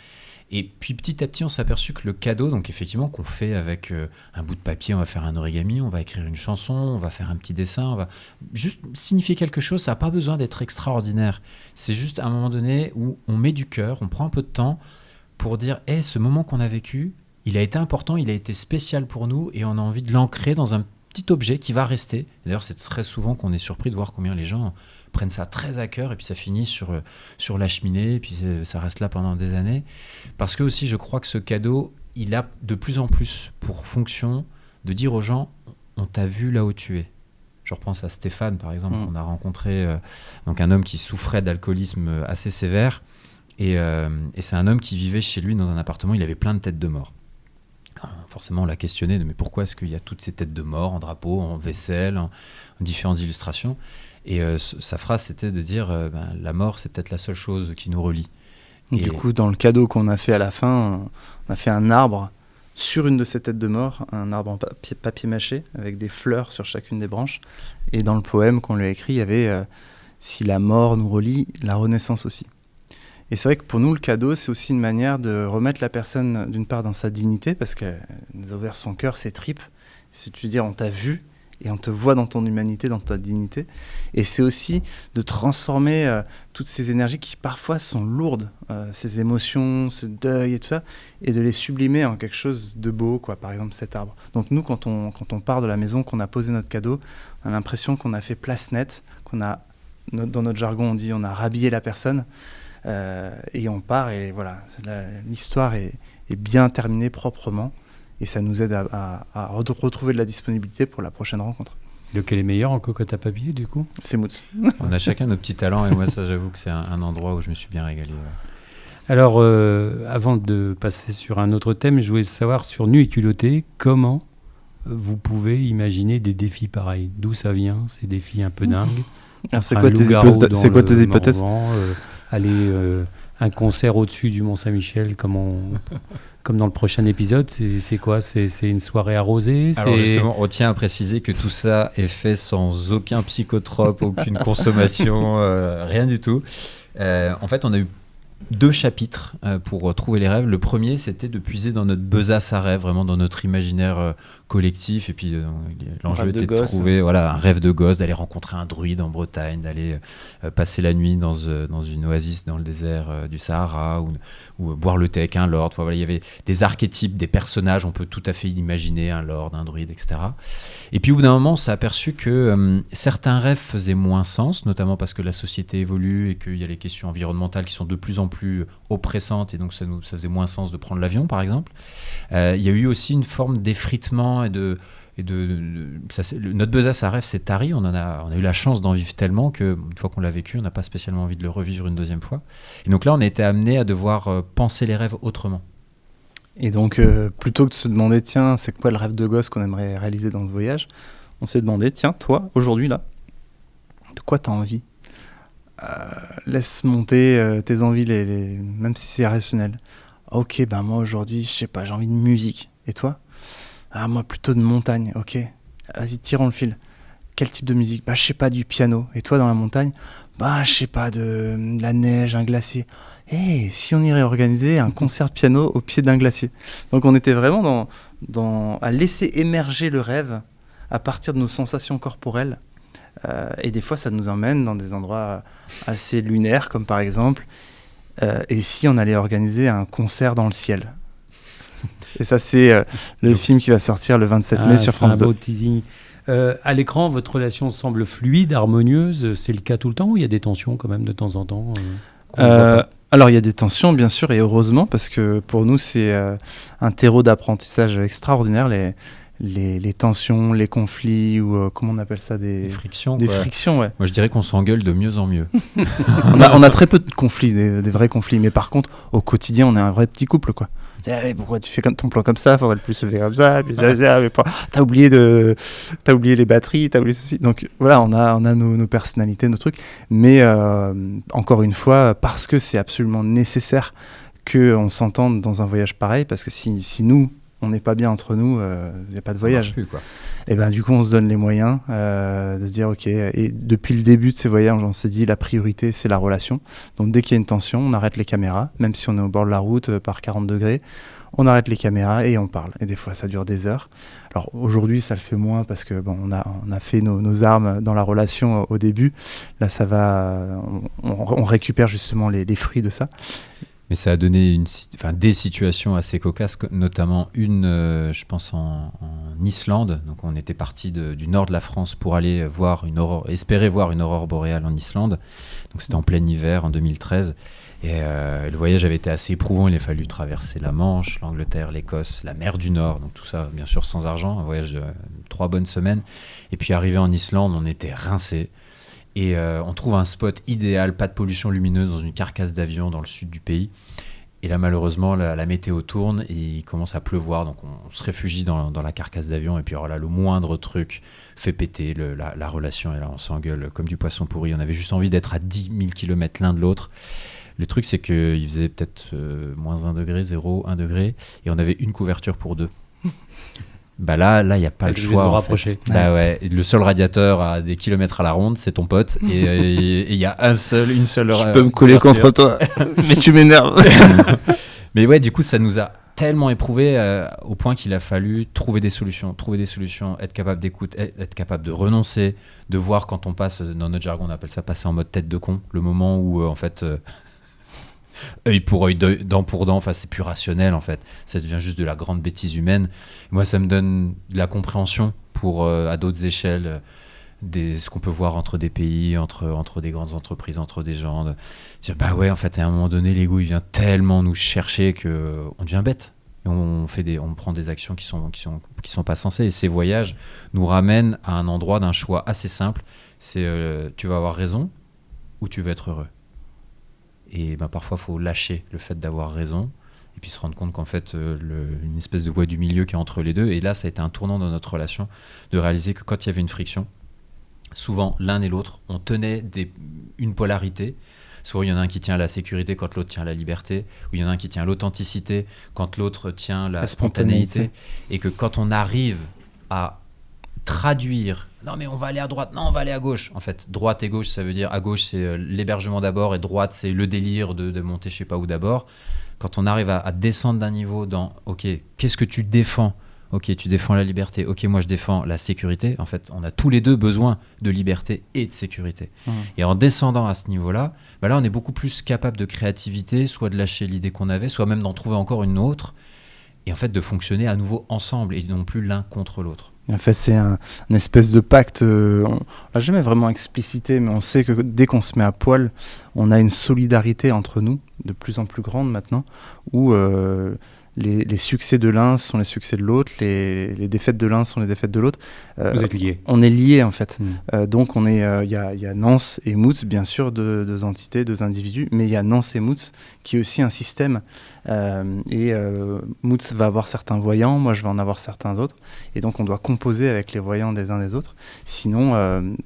Et puis petit à petit, on s'est aperçu que le cadeau, donc effectivement, qu'on fait avec un bout de papier, on va faire un origami, on va écrire une chanson, on va faire un petit dessin, on va juste signifier quelque chose, ça n'a pas besoin d'être extraordinaire. C'est juste à un moment donné où on met du cœur, on prend un peu de temps pour dire « ce moment qu'on a vécu, il a été important, il a été spécial pour nous et on a envie de l'ancrer dans un petit objet qui va rester. » D'ailleurs, c'est très souvent qu'on est surpris de voir combien les gens prennent ça très à cœur et puis ça finit sur la cheminée et puis ça reste là pendant des années. Parce que aussi, je crois que ce cadeau, il a de plus en plus pour fonction de dire aux gens « on t'a vu là où tu es ». Je repense à Stéphane, par exemple, qu'on a rencontré, donc un homme qui souffrait d'alcoolisme assez sévère et c'est un homme qui vivait chez lui dans un appartement, il avait plein de têtes de mort. Forcément, on l'a questionné, mais pourquoi est-ce qu'il y a toutes ces têtes de mort en drapeau, en vaisselle, en différentes illustrations? Et sa phrase, c'était de dire la mort, c'est peut-être la seule chose qui nous relie. Et du coup, dans le cadeau qu'on a fait à la fin, on a fait un arbre sur une de ces têtes de mort, un arbre en papier mâché, avec des fleurs sur chacune des branches. Et dans le poème qu'on lui a écrit, il y avait si la mort nous relie, la renaissance aussi. Et c'est vrai que pour nous, le cadeau, c'est aussi une manière de remettre la personne, d'une part, dans sa dignité, parce qu'elle nous a ouvert son cœur, ses tripes. C'est de lui dire, on t'a vu, et on te voit dans ton humanité, dans ta dignité. Et c'est aussi de transformer toutes ces énergies qui, parfois, sont lourdes, ces émotions, ce deuil et tout ça, et de les sublimer en quelque chose de beau, quoi. Par exemple, cet arbre. Donc nous, quand on part de la maison, qu'on a posé notre cadeau, on a l'impression qu'on a fait place nette, dans notre jargon, on dit, on a rhabillé la personne, et on part et voilà, l'histoire est bien terminée proprement et ça nous aide à retrouver de la disponibilité pour la prochaine rencontre. Lequel est meilleur en cocotte à papier du coup? C'est Moots. On a chacun nos petits talents et moi ça j'avoue que c'est un endroit où je me suis bien régalé. Alors avant de passer sur un autre thème, je voulais savoir sur Nu et culotté, comment vous pouvez imaginer des défis pareils? D'où ça vient, ces défis un peu dingues? Alors, c'est quoi tes hypothèses? Aller un concert au-dessus du Mont-Saint-Michel comme dans le prochain épisode, c'est quoi? C'est une soirée arrosée? Alors justement, on tient à préciser que tout ça est fait sans aucun psychotrope, aucune consommation, rien du tout. En fait, on a eu 2 chapitres pour trouver les rêves. Le premier, c'était de puiser dans notre besace à rêve, vraiment dans notre imaginaire collectif. Et puis, l'enjeu était de trouver un rêve de gosse, d'aller rencontrer un druide en Bretagne, d'aller passer la nuit dans une oasis dans le désert du Sahara ou boire le thé avec un lord. Voilà, il y avait des archétypes, des personnages, on peut tout à fait imaginer un lord, un druide, etc. Et puis, au bout d'un moment, on s'est aperçu que certains rêves faisaient moins sens, notamment parce que la société évolue et qu'il y a les questions environnementales qui sont de plus en plus oppressantes et donc ça faisait moins sens de prendre l'avion par exemple. Il y a eu aussi une forme d'effritement notre besace à rêve s'est tari, on a eu la chance d'en vivre tellement qu'une fois qu'on l'a vécu, on n'a pas spécialement envie de le revivre une deuxième fois. Et donc là, on a été amené à devoir penser les rêves autrement. Et donc, plutôt que de se demander, tiens, c'est quoi le rêve de gosse qu'on aimerait réaliser dans ce voyage, on s'est demandé, tiens, toi, aujourd'hui, là, de quoi t'as envie ? Laisse monter tes envies, même si c'est irrationnel. Ok, ben moi, aujourd'hui, je sais pas, j'ai envie de musique. Et toi ? Ah, moi, plutôt de montagne. Ok, vas-y, tirons le fil. Quel type de musique ? Bah, je sais pas, du piano. Et toi, dans la montagne ? Bah, je sais pas, de la neige, un glacier. Si on irait organiser un concert de piano au pied d'un glacier. Donc on était vraiment à laisser émerger le rêve à partir de nos sensations corporelles. Et des fois, ça nous emmène dans des endroits assez lunaires, comme par exemple, et si on allait organiser un concert dans le ciel. Et ça, c'est le film qui va sortir le 27 mai sur France 2. C'est un beau teasing. À l'écran, votre relation semble fluide, harmonieuse. C'est le cas tout le temps ou il y a des tensions quand même de temps en temps Alors, il y a des tensions, bien sûr, et heureusement, parce que pour nous, c'est un terreau d'apprentissage extraordinaire, les tensions, les conflits, ou comment on appelle ça, des frictions. Des frictions, ouais. Moi, je dirais qu'on s'engueule de mieux en mieux. on a très peu de conflits, des vrais conflits, mais par contre, au quotidien, on est un vrai petit couple, quoi. Pourquoi tu fais ton plan comme ça, faudrait le plus se faire comme ça, puis mais t'as oublié les batteries, t'as oublié ceci. Donc voilà, on a nos personnalités, nos trucs, mais encore une fois, parce que c'est absolument nécessaire qu'on s'entende dans un voyage pareil, parce que si nous on n'est pas bien entre nous, il n'y a pas de voyage. Plus, quoi. Et ben du coup, on se donne les moyens de se dire, ok, et depuis le début de ces voyages, on s'est dit, la priorité, c'est la relation. Donc dès qu'il y a une tension, on arrête les caméras, même si on est au bord de la route par 40 degrés, on arrête les caméras et on parle. Et des fois, ça dure des heures. Alors aujourd'hui, ça le fait moins parce que on a fait nos armes dans la relation au début. Là, ça va, on récupère justement les fruits de ça. Mais ça a donné des situations assez cocasses, notamment une, je pense, en Islande. Donc on était parti du nord de la France pour aller espérer voir une aurore boréale en Islande. Donc c'était en plein hiver, en 2013. Et le voyage avait été assez éprouvant. Il a fallu traverser la Manche, l'Angleterre, l'Écosse, la mer du Nord. Donc tout ça, bien sûr, sans argent. Un voyage de 3 bonnes semaines. Et puis arrivé en Islande, on était rincés. Et on trouve un spot idéal, pas de pollution lumineuse, dans une carcasse d'avion dans le sud du pays. Et là, malheureusement, la météo tourne et il commence à pleuvoir. Donc on se réfugie dans la carcasse d'avion. Et puis alors là, le moindre truc fait péter la relation. Et là, on s'engueule comme du poisson pourri. On avait juste envie d'être à 10 000 km l'un de l'autre. Le truc, c'est qu'il faisait peut-être moins 1 degré, 0, 1 degré. Et on avait une couverture pour 2. Bah là, il n'y a pas le choix. De rapprocher. Bah ouais. Le seul radiateur à des kilomètres à la ronde, c'est ton pote. Et il y a une seule. Je peux me coller contre toi, mais tu m'énerves. Mais ouais, du coup, ça nous a tellement éprouvés au point qu'il a fallu trouver des solutions, être capable d'écoute, être capable de renoncer, de voir quand on passe, dans notre jargon, on appelle ça passer en mode tête de con, le moment où en fait. Œil pour œil, dent pour dent, enfin c'est plus rationnel en fait, ça devient juste de la grande bêtise humaine. Moi ça me donne de la compréhension pour à d'autres échelles ce qu'on peut voir entre des pays, entre des grandes entreprises, entre des gens, dire bah ouais en fait à un moment donné l'ego il vient tellement nous chercher qu'on devient bête et on prend des actions qui sont pas sensées, et ces voyages nous ramènent à un endroit d'un choix assez simple, c'est tu vas avoir raison ou tu vas être heureux. Et parfois, il faut lâcher le fait d'avoir raison et puis se rendre compte qu'en fait, une espèce de voie du milieu qui est entre les deux. Et là, ça a été un tournant dans notre relation de réaliser que quand il y avait une friction, souvent, l'un et l'autre, on tenait une polarité. Souvent, il y en a un qui tient à la sécurité quand l'autre tient à la liberté, ou il y en a un qui tient à l'authenticité quand l'autre tient la spontanéité. Et que quand on arrive à traduire, non mais on va aller à droite, non on va aller à gauche. En fait, droite et gauche, ça veut dire à gauche c'est l'hébergement d'abord et droite c'est le délire de monter je sais pas où d'abord. Quand on arrive à descendre d'un niveau dans, ok, qu'est-ce que tu défends ? Ok, tu défends la liberté, ok, moi je défends la sécurité. En fait, on a tous les deux besoin de liberté et de sécurité. Et en descendant à ce niveau-là, là on est beaucoup plus capable de créativité, soit de lâcher l'idée qu'on avait, soit même d'en trouver encore une autre, et en fait de fonctionner à nouveau ensemble et non plus l'un contre l'autre. En fait, c'est un espèce de pacte, on l'a jamais vraiment explicité, mais on sait que dès qu'on se met à poil, on a une solidarité entre nous, de plus en plus grande maintenant, où les succès de l'un sont les succès de l'autre, les défaites de l'un sont les défaites de l'autre. Vous êtes liés. On est liés en fait. Donc il y a Nance et Moods, bien sûr, deux entités, deux individus, mais il y a Nance et Moods qui est aussi un système. Moods va avoir certains voyants, moi je vais en avoir certains autres, et donc on doit composer avec les voyants des uns des autres. Sinon,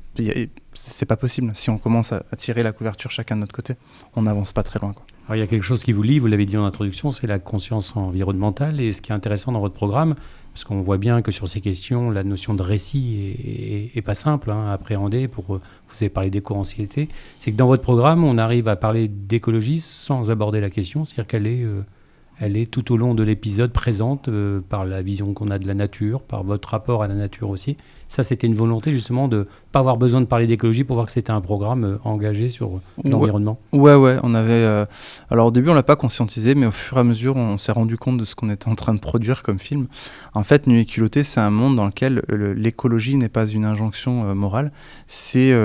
c'est pas possible. Si on commence à tirer la couverture chacun de notre côté, on n'avance pas très loin, quoi. Alors, il y a quelque chose qui vous lie, vous l'avez dit en introduction, c'est la conscience environnementale. Et ce qui est intéressant dans votre programme, parce qu'on voit bien que sur ces questions, la notion de récit est pas simple à appréhender. Vous avez parlé d'éco-anxiété, c'est que dans votre programme, on arrive à parler d'écologie sans aborder la question, c'est-à-dire qu'elle est tout au long de l'épisode présente par la vision qu'on a de la nature, par votre rapport à la nature aussi. Ça, c'était une volonté justement de ne pas avoir besoin de parler d'écologie pour voir que c'était un programme engagé sur l'environnement. Ouais, on avait... alors au début, on ne l'a pas conscientisé, mais au fur et à mesure, on s'est rendu compte de ce qu'on était en train de produire comme film. En fait, Nu et culotté, c'est un monde dans lequel l'écologie n'est pas une injonction morale, c'est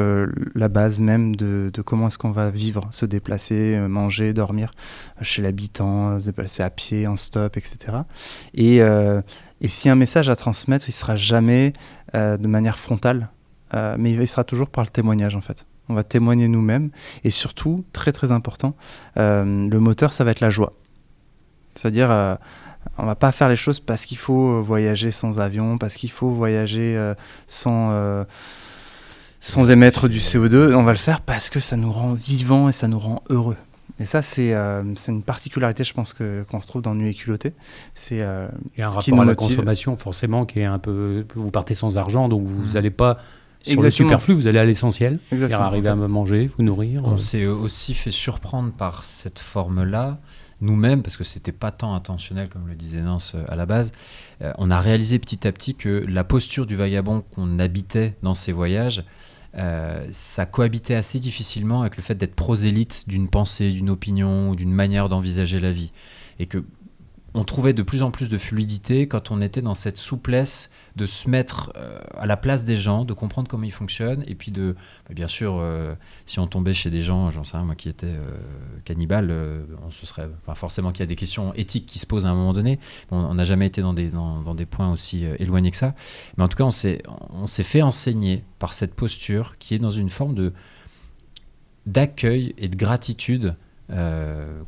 la base même de comment est-ce qu'on va vivre, se déplacer, manger, dormir chez l'habitant, se déplacer à pied, en stop, etc. Et s'il y a un message à transmettre, il ne sera jamais de manière frontale, mais il sera toujours par le témoignage en fait. On va témoigner nous-mêmes et surtout, très très important, le moteur, ça va être la joie. C'est-à-dire, on ne va pas faire les choses parce qu'il faut voyager sans avion, parce qu'il faut voyager sans émettre du CO2. On va le faire parce que ça nous rend vivants et ça nous rend heureux. Et ça, c'est une particularité, je pense, qu'on retrouve dans Nu et culotté. Il y a un rapport à la consommation, forcément, qui est un peu... Vous partez sans argent, donc vous n'allez pas sur le superflu, vous allez à l'essentiel. Arriver à manger, vous nourrir. On s'est aussi fait surprendre par cette forme-là, nous-mêmes, parce que ce n'était pas tant intentionnel, comme le disait Nance à la base. On a réalisé petit à petit que la posture du vagabond qu'on habitait dans ces voyages, ça cohabitait assez difficilement avec le fait d'être prosélyte d'une pensée, d'une opinion ou d'une manière d'envisager la vie. Et que on trouvait de plus en plus de fluidité quand on était dans cette souplesse de se mettre à la place des gens, de comprendre comment ils fonctionnent, et puis bien sûr, si on tombait chez des gens, j'en sais rien, moi qui étais cannibale, on se serait, forcément qu'il y a des questions éthiques qui se posent à un moment donné. On n'a jamais été dans des points aussi éloignés que ça. Mais en tout cas, on s'est fait enseigner par cette posture qui est dans une forme d'accueil et de gratitude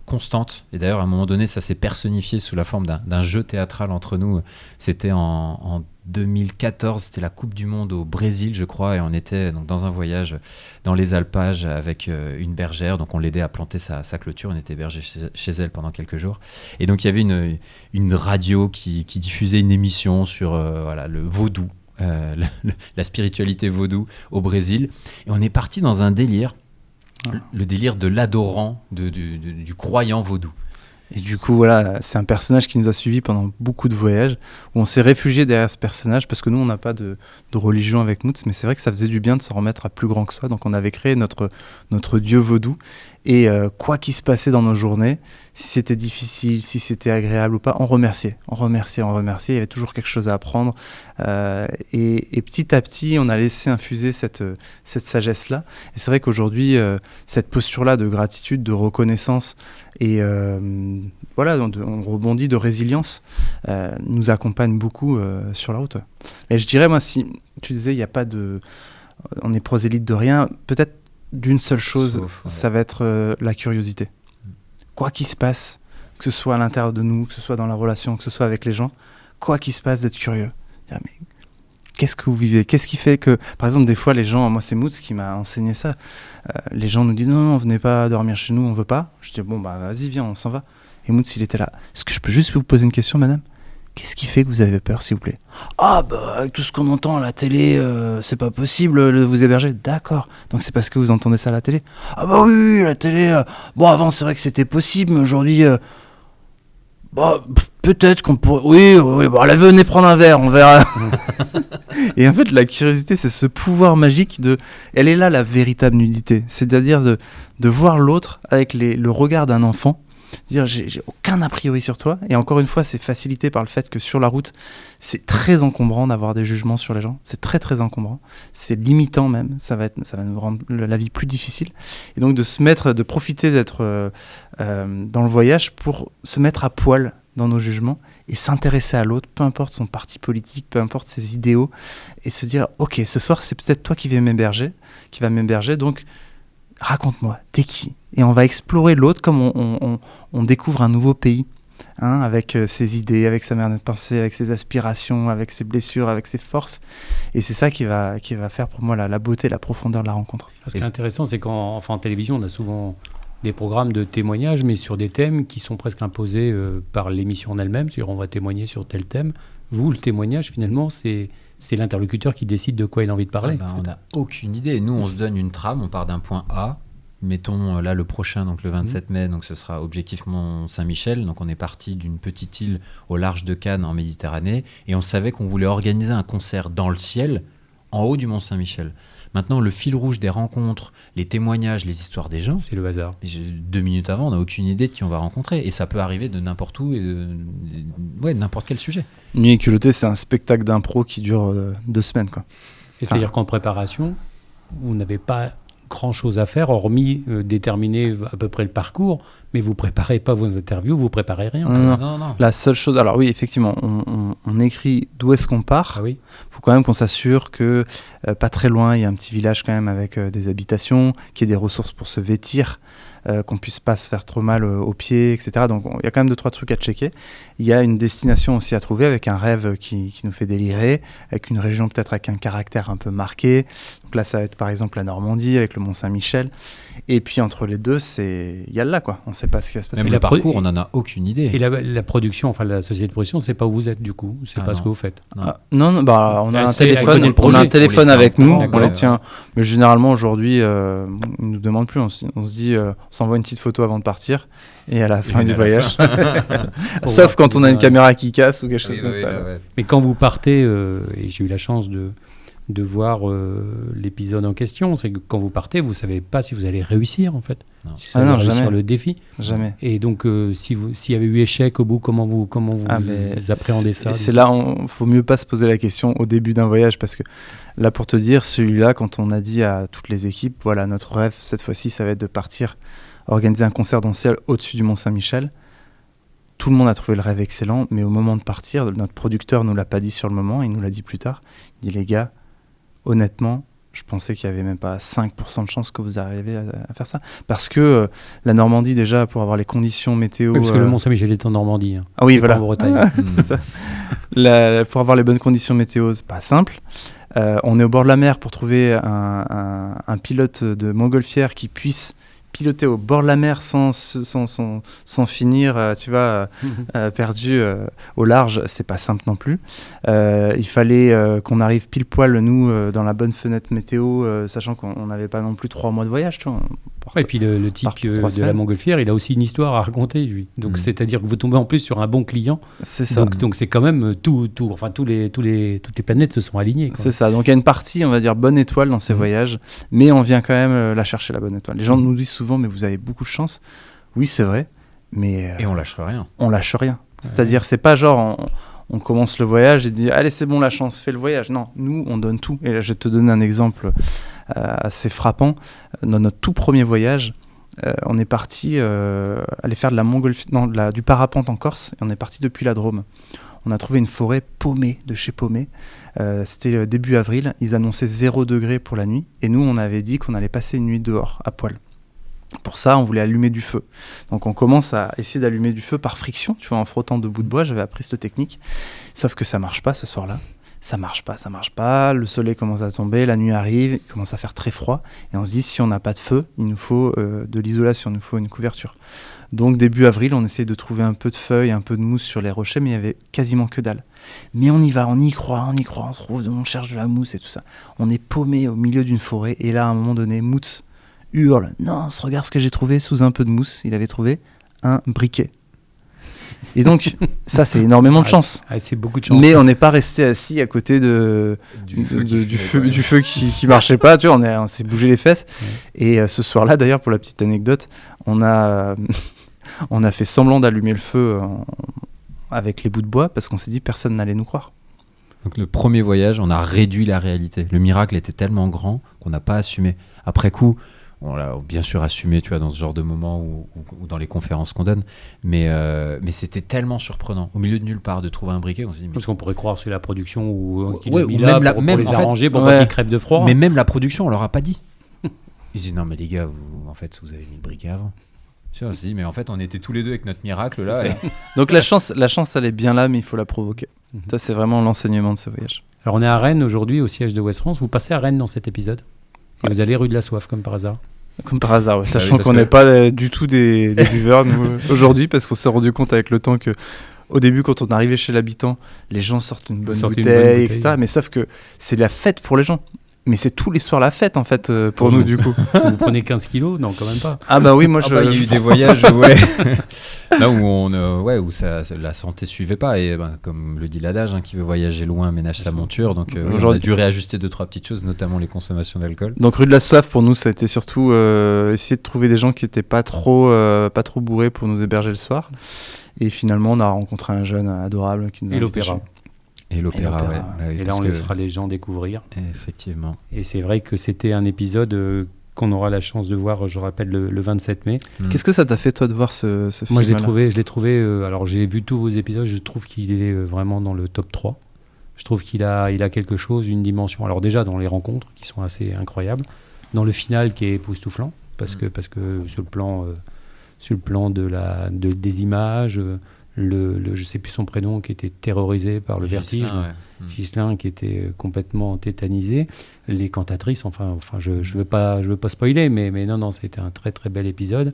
constante. Et d'ailleurs, à un moment donné, ça s'est personnifié sous la forme d'un jeu théâtral entre nous. C'était en 2014, c'était la Coupe du Monde au Brésil, je crois, et on était donc dans un voyage dans les alpages avec une bergère. Donc on l'aidait à planter sa clôture. On était hébergés chez elle pendant quelques jours. Et donc il y avait une radio qui diffusait une émission sur le vaudou, la spiritualité vaudou au Brésil. Et on est parti dans un délire. Le délire de l'adorant, du croyant vaudou. Et du coup, voilà, c'est un personnage qui nous a suivis pendant beaucoup de voyages, où on s'est réfugié derrière ce personnage, parce que nous, on n'a pas de religion avec Moods, mais c'est vrai que ça faisait du bien de se remettre à plus grand que soi. Donc on avait créé notre dieu vaudou. Et quoi qu'il se passait dans nos journées, si c'était difficile, si c'était agréable ou pas, on remerciait. Il y avait toujours quelque chose à apprendre. Et petit à petit, on a laissé infuser cette sagesse-là. Et c'est vrai qu'aujourd'hui, cette posture-là de gratitude, de reconnaissance et on rebondit de résilience, nous accompagne beaucoup sur la route. Et je dirais, moi, si tu disais, il n'y a pas on est prosélyte de rien, peut-être d'une seule chose, ça va être la curiosité. Quoi qu'il se passe, que ce soit à l'intérieur de nous, que ce soit dans la relation, que ce soit avec les gens, quoi qu'il se passe, d'être curieux. Mais qu'est-ce que vous vivez ? Qu'est-ce qui fait que, par exemple, des fois, les gens, moi c'est Moods qui m'a enseigné ça, les gens nous disent non, venez pas dormir chez nous, on veut pas. Je dis bon, vas-y, viens, on s'en va. Et Moods, il était là. Est-ce que je peux juste vous poser une question, madame ? Qu'est-ce qui fait que vous avez peur, s'il vous plaît ? Avec tout ce qu'on entend à la télé, c'est pas possible de vous héberger. D'accord. Donc c'est parce que vous entendez ça à la télé ? Oui, la télé. Avant c'est vrai que c'était possible, mais aujourd'hui, peut-être qu'on pourrait. Oui. Allez, venez prendre un verre, on verra. Et en fait, la curiosité, c'est ce pouvoir magique elle est là, la véritable nudité. C'est-à-dire de voir l'autre avec le regard d'un enfant. Dire j'ai aucun a priori sur toi, et encore une fois c'est facilité par le fait que sur la route c'est très encombrant d'avoir des jugements sur les gens, c'est très très encombrant, c'est limitant même, ça va nous rendre la vie plus difficile, et donc de profiter d'être dans le voyage pour se mettre à poil dans nos jugements et s'intéresser à l'autre, peu importe son parti politique, peu importe ses idéaux, et se dire ok, ce soir c'est peut-être toi qui va m'héberger, donc raconte-moi, t'es qui? Et on va explorer l'autre comme on découvre un nouveau pays, hein, avec ses idées, avec sa manière de penser, avec ses aspirations, avec ses blessures, avec ses forces. Et c'est ça qui va faire pour moi la beauté, la profondeur de la rencontre. Ce qui est intéressant, c'est qu'en télévision, on a souvent des programmes de témoignages, mais sur des thèmes qui sont presque imposés par l'émission en elle-même. C'est-à-dire, on va témoigner sur tel thème. Vous, le témoignage, finalement, c'est l'interlocuteur qui décide de quoi il a envie de parler. On n'a aucune idée. Nous, on se donne une trame, on part d'un point A. Mettons là le prochain, donc le 27 mai, donc ce sera Objectif Mont-Saint-Michel. Donc on est parti d'une petite île au large de Cannes en Méditerranée et on savait qu'on voulait organiser un concert dans le ciel en haut du Mont-Saint-Michel. Maintenant, le fil rouge des rencontres, les témoignages, les histoires des gens, c'est le hasard. 2 minutes avant, on n'a aucune idée de qui on va rencontrer. Et ça peut arriver de n'importe où et de n'importe quel sujet. Nuit et culottée, c'est un spectacle d'impro qui dure 2 semaines, quoi. Et c'est-à-dire qu'en préparation, vous n'avez pas grand-chose à faire, hormis déterminer à peu près le parcours, mais vous préparez pas vos interviews, vous préparez rien. Non. La seule chose, alors oui, effectivement, on écrit d'où est-ce qu'on part. Ah oui. Faut quand même qu'on s'assure que pas très loin, il y a un petit village quand même avec des habitations, qu'il y ait des ressources pour se vêtir, qu'on puisse pas se faire trop mal aux pieds, etc. Donc il y a quand même 2-3 trucs à checker. Il y a une destination aussi à trouver avec un rêve qui nous fait délirer, avec une région peut-être avec un caractère un peu marqué. Donc là, ça va être par exemple la Normandie avec le Mont-Saint-Michel. Et puis entre les deux, il y a là quoi. On ne sait pas ce qui va se passer. Même le parcours, on n'en a aucune idée. Et la production, enfin la société de production, c'est pas où vous êtes du coup, c'est pas ce que vous faites. Non, bah on a un téléphone avec nous, on les tient. Mais généralement aujourd'hui, ils nous demandent plus. On se dit, on s'envoie une petite photo avant de partir et à la fin du voyage. Sauf quand on a une caméra qui casse ou quelque chose comme ça. Mais quand vous partez, et j'ai eu la chance de voir l'épisode en question, c'est que quand vous partez, vous savez pas si vous allez réussir en fait. Non. Si vous allez réussir jamais. le défi. Jamais. Et donc s'il y avait eu échec au bout, comment vous appréhendez ça? C'est là, faut mieux pas se poser la question au début d'un voyage parce que là, pour te dire, celui-là, quand on a dit à toutes les équipes, voilà, notre rêve cette fois-ci, ça va être de partir organiser un concert dans le ciel au-dessus du Mont-Saint-Michel. Tout le monde a trouvé le rêve excellent, mais au moment de partir, notre producteur nous l'a pas dit sur le moment, il nous l'a dit plus tard. Il dit les gars, honnêtement, je pensais qu'il n'y avait même pas 5% de chance que vous arriviez à faire ça. Parce que la Normandie, déjà, pour avoir les conditions météo... Oui, parce que le Mont-Saint-Michel est en Normandie. Hein. Ah oui, voilà. Pas en Bretagne. C'est ça. Pour avoir les bonnes conditions météo, c'est pas simple. On est au bord de la mer pour trouver un pilote de montgolfière qui puisse piloter au bord de la mer sans finir, perdu au large, c'est pas simple non plus. Il fallait qu'on arrive pile poil, nous, dans la bonne fenêtre météo, sachant qu'on n'avait pas non plus 3 mois de voyage. Tu vois, et puis le type de la montgolfière, il a aussi une histoire à raconter, lui. Donc c'est-à-dire que vous tombez en plus sur un bon client. C'est ça. Donc c'est quand même toutes les planètes se sont alignées. C'est ça. Donc il y a une partie, on va dire, bonne étoile dans ces voyages, mais on vient quand même la chercher, la bonne étoile. Les gens nous disent souvent, mais vous avez beaucoup de chance. Oui, c'est vrai, mais... Et on lâche rien. On lâche rien. C'est-à-dire, c'est pas genre... On commence le voyage et dit allez c'est bon la chance, fais le voyage. Non, nous on donne tout. Et là je vais te donner un exemple assez frappant. Dans notre tout premier voyage, on est parti aller faire de la montgolfière, du parapente en Corse et on est parti depuis la Drôme. On a trouvé une forêt paumée de chez paumée. C'était début avril, ils annonçaient 0 degré pour la nuit et nous on avait dit qu'on allait passer une nuit dehors à poil. Pour ça, on voulait allumer du feu. Donc on commence à essayer d'allumer du feu par friction, tu vois, en frottant 2 bouts de bois. J'avais appris cette technique. Sauf que ça marche pas ce soir-là. Ça marche pas. Le soleil commence à tomber, la nuit arrive, il commence à faire très froid. Et on se dit, si on n'a pas de feu, il nous faut de l'isolation, il nous faut une couverture. Donc début avril, on essaie de trouver un peu de feuilles, un peu de mousse sur les rochers, mais il y avait quasiment que dalle. Mais on y va, on y croit, on cherche de la mousse et tout ça. On est paumé au milieu d'une forêt. Et là, à un moment donné, Moots hurle, non, regarde ce que j'ai trouvé sous un peu de mousse. Il avait trouvé un briquet. Et donc, ça, c'est énormément de chance. C'est beaucoup de chance. Mais on n'est pas resté assis à côté du feu qui marchait pas. Tu vois, on s'est bougé les fesses. Ouais. Et ce soir-là, d'ailleurs, pour la petite anecdote, on a fait semblant d'allumer le feu avec les bouts de bois parce qu'on s'est dit personne n'allait nous croire. Donc le premier voyage, on a réduit la réalité. Le miracle était tellement grand qu'on n'a pas assumé. Après coup, on l'a bien sûr assumé, tu vois, dans ce genre de moment ou dans les conférences qu'on donne, mais c'était tellement surprenant, au milieu de nulle part, de trouver un briquet. On s'est dit, Parce qu'on pourrait croire que c'est la production ou qu'il Ouais, a mis ou là même pour même, les en fait, arranger, pour pas qu'ils crèvent de froid. mais même la production, on leur a pas dit. Ils disent non mais les gars, vous avez mis le briquet avant. Tu vois, on s'est dit mais en fait on était tous les deux avec notre miracle là. Donc la chance elle est bien là, mais il faut la provoquer. Ça, c'est vraiment l'enseignement de ce voyage. Alors on est à Rennes aujourd'hui, au siège de Ouest France. Vous passez à Rennes dans cet épisode et vous allez rue de la Soif, comme par hasard. Comme par hasard, ouais. Ah Sachant oui, qu'on n'est pas du tout des buveurs nous, aujourd'hui, parce qu'on s'est rendu compte avec le temps que au début, quand on arrivait chez l'habitant, les gens sortent une bonne bouteille, etc. Mais sauf que c'est la fête pour les gens. Mais c'est tous les soirs la fête, en fait, pour nous, du coup. Vous prenez 15 kilos? Non, quand même pas. Ah bah oui, moi, il y a eu des voyages là où, la santé suivait pas. Et comme le dit l'adage, qui veut voyager loin ménage sa monture. Donc on a dû réajuster 2-3 petites choses, notamment les consommations d'alcool. Donc rue de la Soif, pour nous, ça a été surtout essayer de trouver des gens qui n'étaient pas trop bourrés pour nous héberger le soir. Et finalement, on a rencontré un jeune adorable qui nous a invités chez lui. Et l'opéra, ouais. Et là, on laissera les gens découvrir. Effectivement. Et c'est vrai que c'était un épisode qu'on aura la chance de voir, je rappelle, le 27 mai. Qu'est-ce que ça t'a fait, toi, de voir ce film? Moi, je l'ai trouvé alors j'ai vu tous vos épisodes, je trouve qu'il est vraiment dans le top 3. Je trouve qu'il a quelque chose, une dimension. Alors déjà, dans les rencontres, qui sont assez incroyables. Dans le final, qui est époustouflant, parce que sur le plan des images... je sais plus son prénom, qui était terrorisé par le vertige, Ghislain, qui était complètement tétanisé, les cantatrices, enfin je veux pas spoiler, mais non, c'était un très très bel épisode.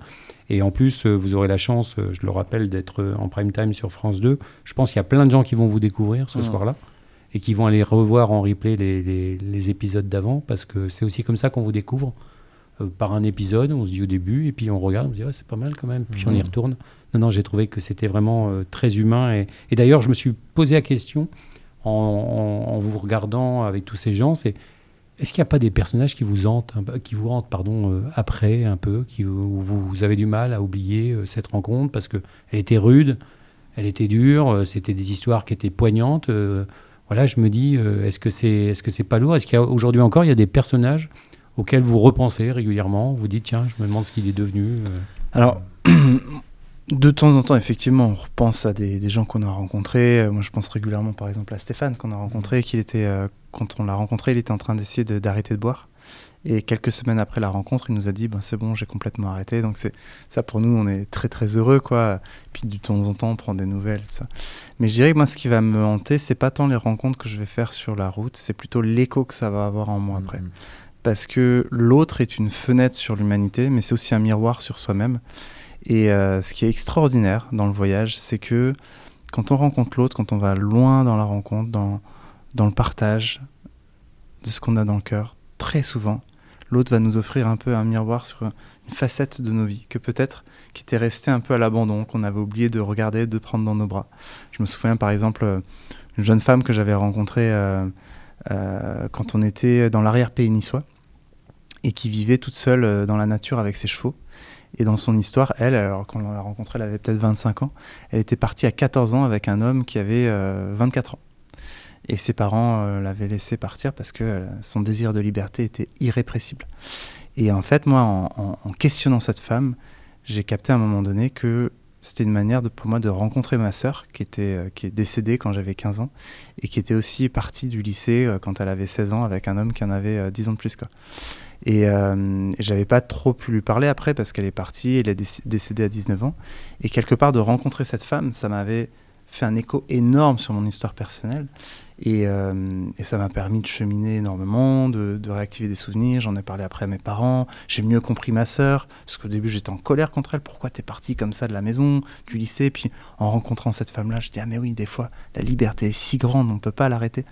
Et en plus, vous aurez la chance, je le rappelle, d'être en prime time sur France 2. Je pense qu'il y a plein de gens qui vont vous découvrir ce soir-là et qui vont aller revoir en replay les épisodes d'avant, parce que c'est aussi comme ça qu'on vous découvre. Par un épisode, on se dit au début, et puis on regarde, on se dit c'est pas mal quand même, puis on y retourne. Non, j'ai trouvé que c'était vraiment très humain. Et d'ailleurs, je me suis posé la question en vous regardant avec tous ces gens, est-ce qu'il n'y a pas des personnages qui vous hantent après un peu, où vous avez du mal à oublier cette rencontre parce qu'elle était rude, elle était dure, c'était des histoires qui étaient poignantes. Voilà, je me dis, est-ce que c'est pas lourd? Est-ce qu'aujourd'hui encore, il y a des personnages auxquels vous repensez régulièrement? Vous dites, tiens, je me demande ce qu'il est devenu. Alors, de temps en temps, effectivement, on repense à des gens qu'on a rencontrés. Moi, je pense régulièrement, par exemple, à Stéphane, qu'on a rencontré, quand on l'a rencontré, il était en train d'essayer d'arrêter de boire. Et quelques semaines après la rencontre, il nous a dit, c'est bon, j'ai complètement arrêté. Donc ça, pour nous, on est très, très heureux, quoi. Puis, de temps en temps, on prend des nouvelles, tout ça. Mais je dirais que moi, ce qui va me hanter, c'est pas tant les rencontres que je vais faire sur la route, c'est plutôt l'écho que ça va avoir en moi après. Parce que l'autre est une fenêtre sur l'humanité, mais c'est aussi un miroir sur soi-même. Et ce qui est extraordinaire dans le voyage, c'est que quand on rencontre l'autre, quand on va loin dans la rencontre, dans le partage de ce qu'on a dans le cœur, très souvent, l'autre va nous offrir un peu un miroir sur une facette de nos vies, que peut-être qui était restée un peu à l'abandon, qu'on avait oublié de regarder, de prendre dans nos bras. Je me souviens par exemple une jeune femme que j'avais rencontrée quand on était dans l'arrière-pays niçois, et qui vivait toute seule dans la nature avec ses chevaux. Et dans son histoire, alors quand on l'a rencontrée, elle avait peut-être 25 ans, elle était partie à 14 ans avec un homme qui avait 24 ans. Et ses parents l'avaient laissé partir parce que son désir de liberté était irrépressible. Et en fait, moi, en questionnant cette femme, j'ai capté à un moment donné que c'était une manière pour moi de rencontrer ma sœur, qui est décédée quand j'avais 15 ans, et qui était aussi partie du lycée quand elle avait 16 ans avec un homme qui en avait 10 ans de plus, quoi. Et j'avais pas trop pu lui parler après parce qu'elle est partie, elle est décédée à 19 ans. Et quelque part, de rencontrer cette femme, ça m'avait fait un écho énorme sur mon histoire personnelle. Et ça m'a permis de cheminer énormément, de réactiver des souvenirs. J'en ai parlé après à mes parents. J'ai mieux compris ma sœur, parce qu'au début, j'étais en colère contre elle. Pourquoi t'es partie comme ça de la maison, du lycée? Puis en rencontrant cette femme-là, je dis, ah mais oui, des fois, la liberté est si grande, on ne peut pas l'arrêter.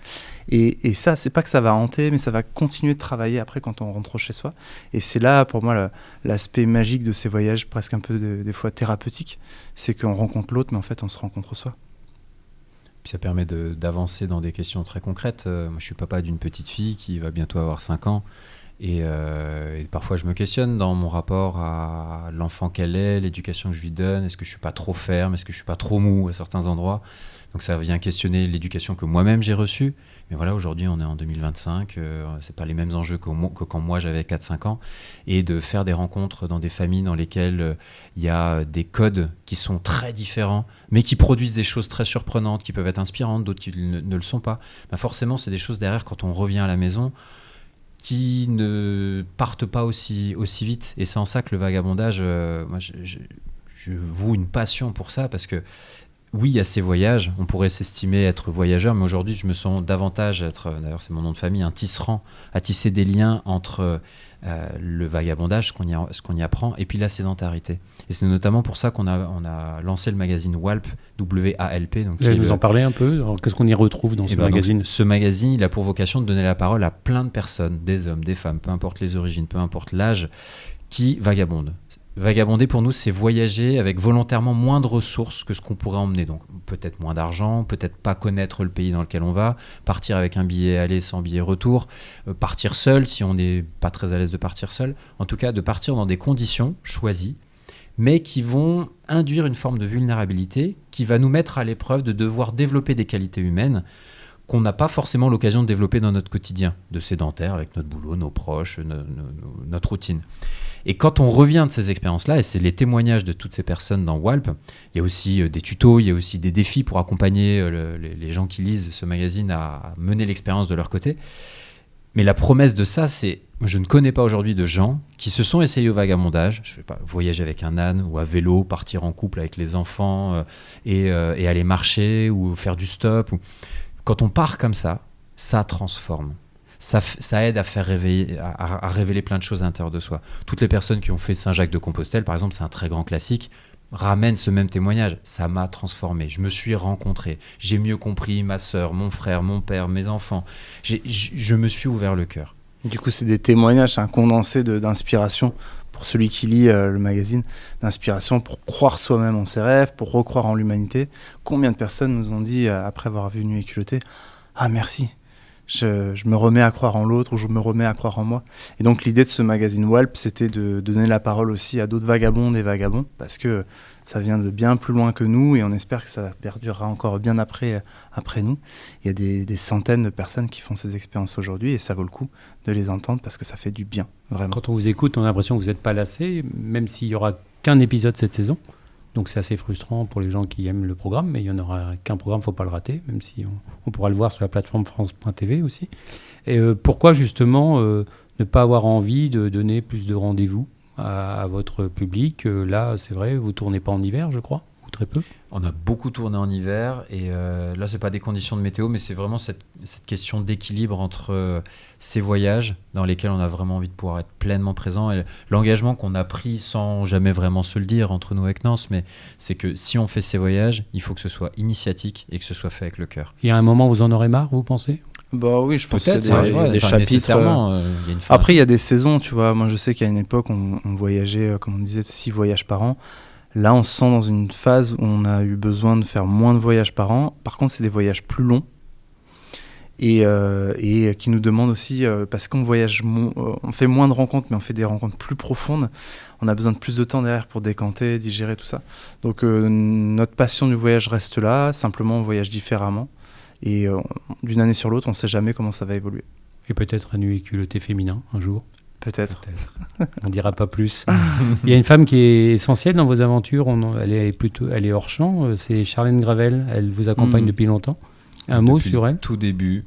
Et ça, c'est pas que ça va hanter, mais ça va continuer de travailler après quand on rentre chez soi. Et c'est là, pour moi, l'aspect magique de ces voyages, presque un peu des fois thérapeutiques, c'est qu'on rencontre l'autre, mais en fait, on se rencontre soi. Puis ça permet d'avancer dans des questions très concrètes. Moi, je suis papa d'une petite fille qui va bientôt avoir 5 ans. Et parfois, je me questionne dans mon rapport à l'enfant qu'elle est, l'éducation que je lui donne. Est-ce que je suis pas trop ferme? Est-ce que je suis pas trop mou à certains endroits? Donc ça vient questionner l'éducation que moi-même j'ai reçue. Mais voilà, aujourd'hui, on est en 2025. C'est pas les mêmes enjeux que quand moi j'avais 4-5 ans. Et de faire des rencontres dans des familles dans lesquelles il y a des codes qui sont très différents, mais qui produisent des choses très surprenantes, qui peuvent être inspirantes, d'autres qui ne le sont pas. Ben forcément, c'est des choses derrière, quand on revient à la maison, qui ne partent pas aussi vite. Et c'est en ça que le vagabondage, moi, je voue une passion pour ça, parce que oui, il y a ces voyages, on pourrait s'estimer être voyageur, mais aujourd'hui, je me sens davantage être, d'ailleurs c'est mon nom de famille, un tisserand, à tisser des liens entre le vagabondage, ce qu'on y apprend, et puis la sédentarité. Et c'est notamment pour ça qu'on a lancé le magazine WALP, W-A-L-P. Donc, vous allez nous en parler un peu? Alors, qu'est-ce qu'on y retrouve dans ce magazine? Donc, ce magazine, il a pour vocation de donner la parole à plein de personnes, des hommes, des femmes, peu importe les origines, peu importe l'âge, qui vagabondent. Vagabonder, pour nous, c'est voyager avec volontairement moins de ressources que ce qu'on pourrait emmener. Donc peut-être moins d'argent, peut-être pas connaître le pays dans lequel on va, partir avec un billet aller sans billet retour, partir seul si on n'est pas très à l'aise de partir seul. En tout cas, de partir dans des conditions choisies, mais qui vont induire une forme de vulnérabilité qui va nous mettre à l'épreuve de devoir développer des qualités humaines qu'on n'a pas forcément l'occasion de développer dans notre quotidien, de sédentaire, avec notre boulot, nos proches, notre routine. Et quand on revient de ces expériences-là, et c'est les témoignages de toutes ces personnes dans WALP, il y a aussi des tutos, il y a aussi des défis pour accompagner les gens qui lisent ce magazine à mener l'expérience de leur côté. Mais la promesse de ça, c'est, je ne connais pas aujourd'hui de gens qui se sont essayés au vagabondage, je ne sais pas, voyager avec un âne ou à vélo, partir en couple avec les enfants et aller marcher ou faire du stop. Quand on part comme ça transforme. Ça aide à faire à révéler plein de choses à l'intérieur de soi. Toutes les personnes qui ont fait Saint-Jacques-de-Compostelle, par exemple, c'est un très grand classique, ramènent ce même témoignage. Ça m'a transformé, je me suis rencontré, j'ai mieux compris ma sœur, mon frère, mon père, mes enfants. Je me suis ouvert le cœur. Du coup, c'est des témoignages, c'est un condensé d'inspiration pour celui qui lit le magazine, d'inspiration pour croire soi-même en ses rêves, pour recroire en l'humanité. Combien de personnes nous ont dit, après avoir vu Nu et culotté, « Ah, merci !» Je me remets à croire en l'autre ou je me remets à croire en moi. Et donc l'idée de ce magazine WALP, c'était de donner la parole aussi à d'autres vagabondes et vagabonds, parce que ça vient de bien plus loin que nous et on espère que ça perdurera encore bien après nous. Il y a des centaines de personnes qui font ces expériences aujourd'hui et ça vaut le coup de les entendre parce que ça fait du bien, vraiment. Quand on vous écoute, on a l'impression que vous n'êtes pas lassé, même s'il n'y aura qu'un épisode cette saison. Donc c'est assez frustrant pour les gens qui aiment le programme, mais il n'y en aura qu'un programme, il ne faut pas le rater, même si on pourra le voir sur la plateforme France.tv aussi. Et pourquoi justement ne pas avoir envie de donner plus de rendez-vous à votre public? Là, c'est vrai, vous ne tournez pas en hiver, je crois, ou très peu. On a beaucoup tourné en hiver, et là, ce n'est pas des conditions de météo, mais c'est vraiment cette question d'équilibre entre ces voyages dans lesquels on a vraiment envie de pouvoir être pleinement présent, et l'engagement qu'on a pris sans jamais vraiment se le dire entre nous avec Nance, mais c'est que si on fait ces voyages, il faut que ce soit initiatique et que ce soit fait avec le cœur. Il y a un moment où vous en aurez marre, vous pensez? Bah oui, je pense qu'il y a des chapitres. Nécessairement, il y a une fin. Après, il y a des saisons, tu vois. Moi, je sais qu'à une époque, on voyageait, comme on disait, 6 voyages par an. Là, on se sent dans une phase où on a eu besoin de faire moins de voyages par an. Par contre, c'est des voyages plus longs et qui nous demandent aussi, parce qu'on voyage, on fait moins de rencontres, mais on fait des rencontres plus profondes. On a besoin de plus de temps derrière pour décanter, digérer tout ça. Donc, notre passion du voyage reste là. Simplement, on voyage différemment. Et d'une année sur l'autre, on ne sait jamais comment ça va évoluer. Et peut-être un Nu et culotté féminin, un jour. Peut-être. On ne dira pas plus. Il y a une femme qui est essentielle dans vos aventures. Elle est hors champ. C'est Charlène Gravel. Elle vous accompagne depuis longtemps. Un mot sur elle? Tout début.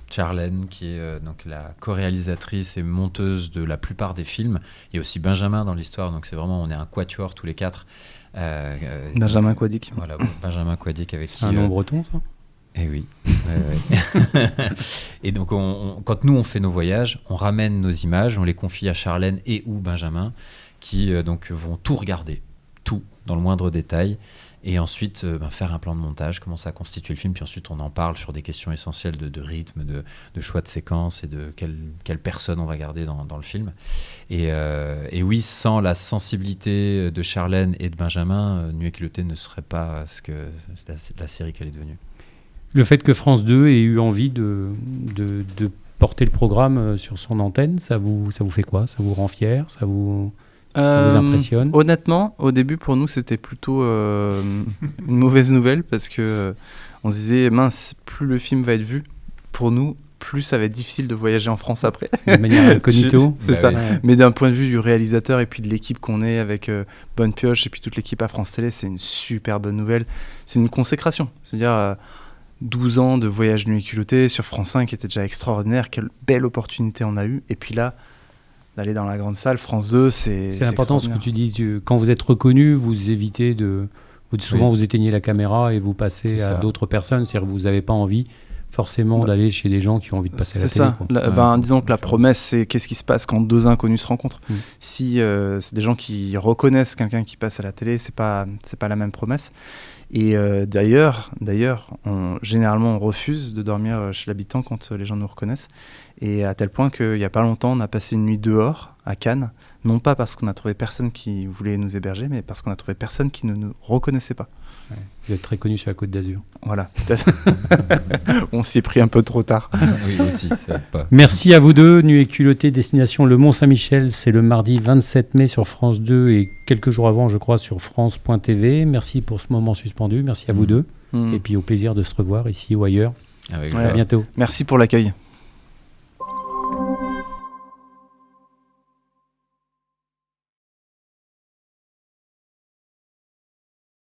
Charlène, qui est donc la co-réalisatrice et monteuse de la plupart des films. Il y a aussi Benjamin dans l'histoire. Donc c'est vraiment, on est un quatuor tous les quatre. Benjamin Quadic. Voilà, Benjamin Quadic avec qui. C'est un nom breton, ça? Eh oui. Et donc, quand nous, on fait nos voyages, on ramène nos images, on les confie à Charlène et ou Benjamin, qui donc vont tout regarder, tout, dans le moindre détail, et ensuite faire un plan de montage, commencer à constituer le film, puis ensuite on en parle sur des questions essentielles de rythme, de choix de séquence, et de quelle personne on va garder dans le film. Et oui, sans la sensibilité de Charlène et de Benjamin, Nu et culotté ne serait pas ce que la série qu'elle est devenue. Le fait que France 2 ait eu envie de porter le programme sur son antenne, ça vous fait quoi? Ça vous rend fier? Ça vous impressionne? Honnêtement, au début, pour nous, c'était plutôt une mauvaise nouvelle parce que on se disait, mince, plus le film va être vu, pour nous, plus ça va être difficile de voyager en France après. De manière incognito. C'est ça. Mais d'un point de vue du réalisateur et puis de l'équipe qu'on est avec Bonne Pioche et puis toute l'équipe à France Télé, c'est une super bonne nouvelle. C'est une consécration. C'est-à-dire 12 ans de voyage nuit culotté sur France 5 qui était déjà extraordinaire. Quelle belle opportunité on a eue. Et puis là, d'aller dans la grande salle, France 2, c'est important ce que tu dis. Quand vous êtes reconnu, vous évitez de... Souvent, vous éteignez la caméra et vous passez à d'autres personnes. C'est-à-dire que vous n'avez pas envie forcément d'aller chez des gens qui ont envie de passer à la télé. Ça. Disons que la promesse, c'est qu'est-ce qui se passe quand deux inconnus se rencontrent. Si c'est des gens qui reconnaissent quelqu'un qui passe à la télé, c'est pas la même promesse. Et d'ailleurs, généralement, on refuse de dormir chez l'habitant quand les gens nous reconnaissent. Et à tel point qu'il n'y a pas longtemps, on a passé une nuit dehors à Cannes, non pas parce qu'on a trouvé personne qui voulait nous héberger, mais parce qu'on a trouvé personne qui ne nous reconnaissait pas. Ouais. Vous êtes très connu sur la Côte d'Azur. Voilà, peut-être. On s'y est pris un peu trop tard. Oui, aussi, ça aide pas. Merci à vous deux. Nu et culotté, destination le Mont-Saint-Michel, c'est le mardi 27 mai sur France 2 et quelques jours avant, je crois, sur France.tv. Merci pour ce moment suspendu. Merci à vous deux. Et puis au plaisir de se revoir ici ou ailleurs. Avec à bientôt. Merci pour l'accueil.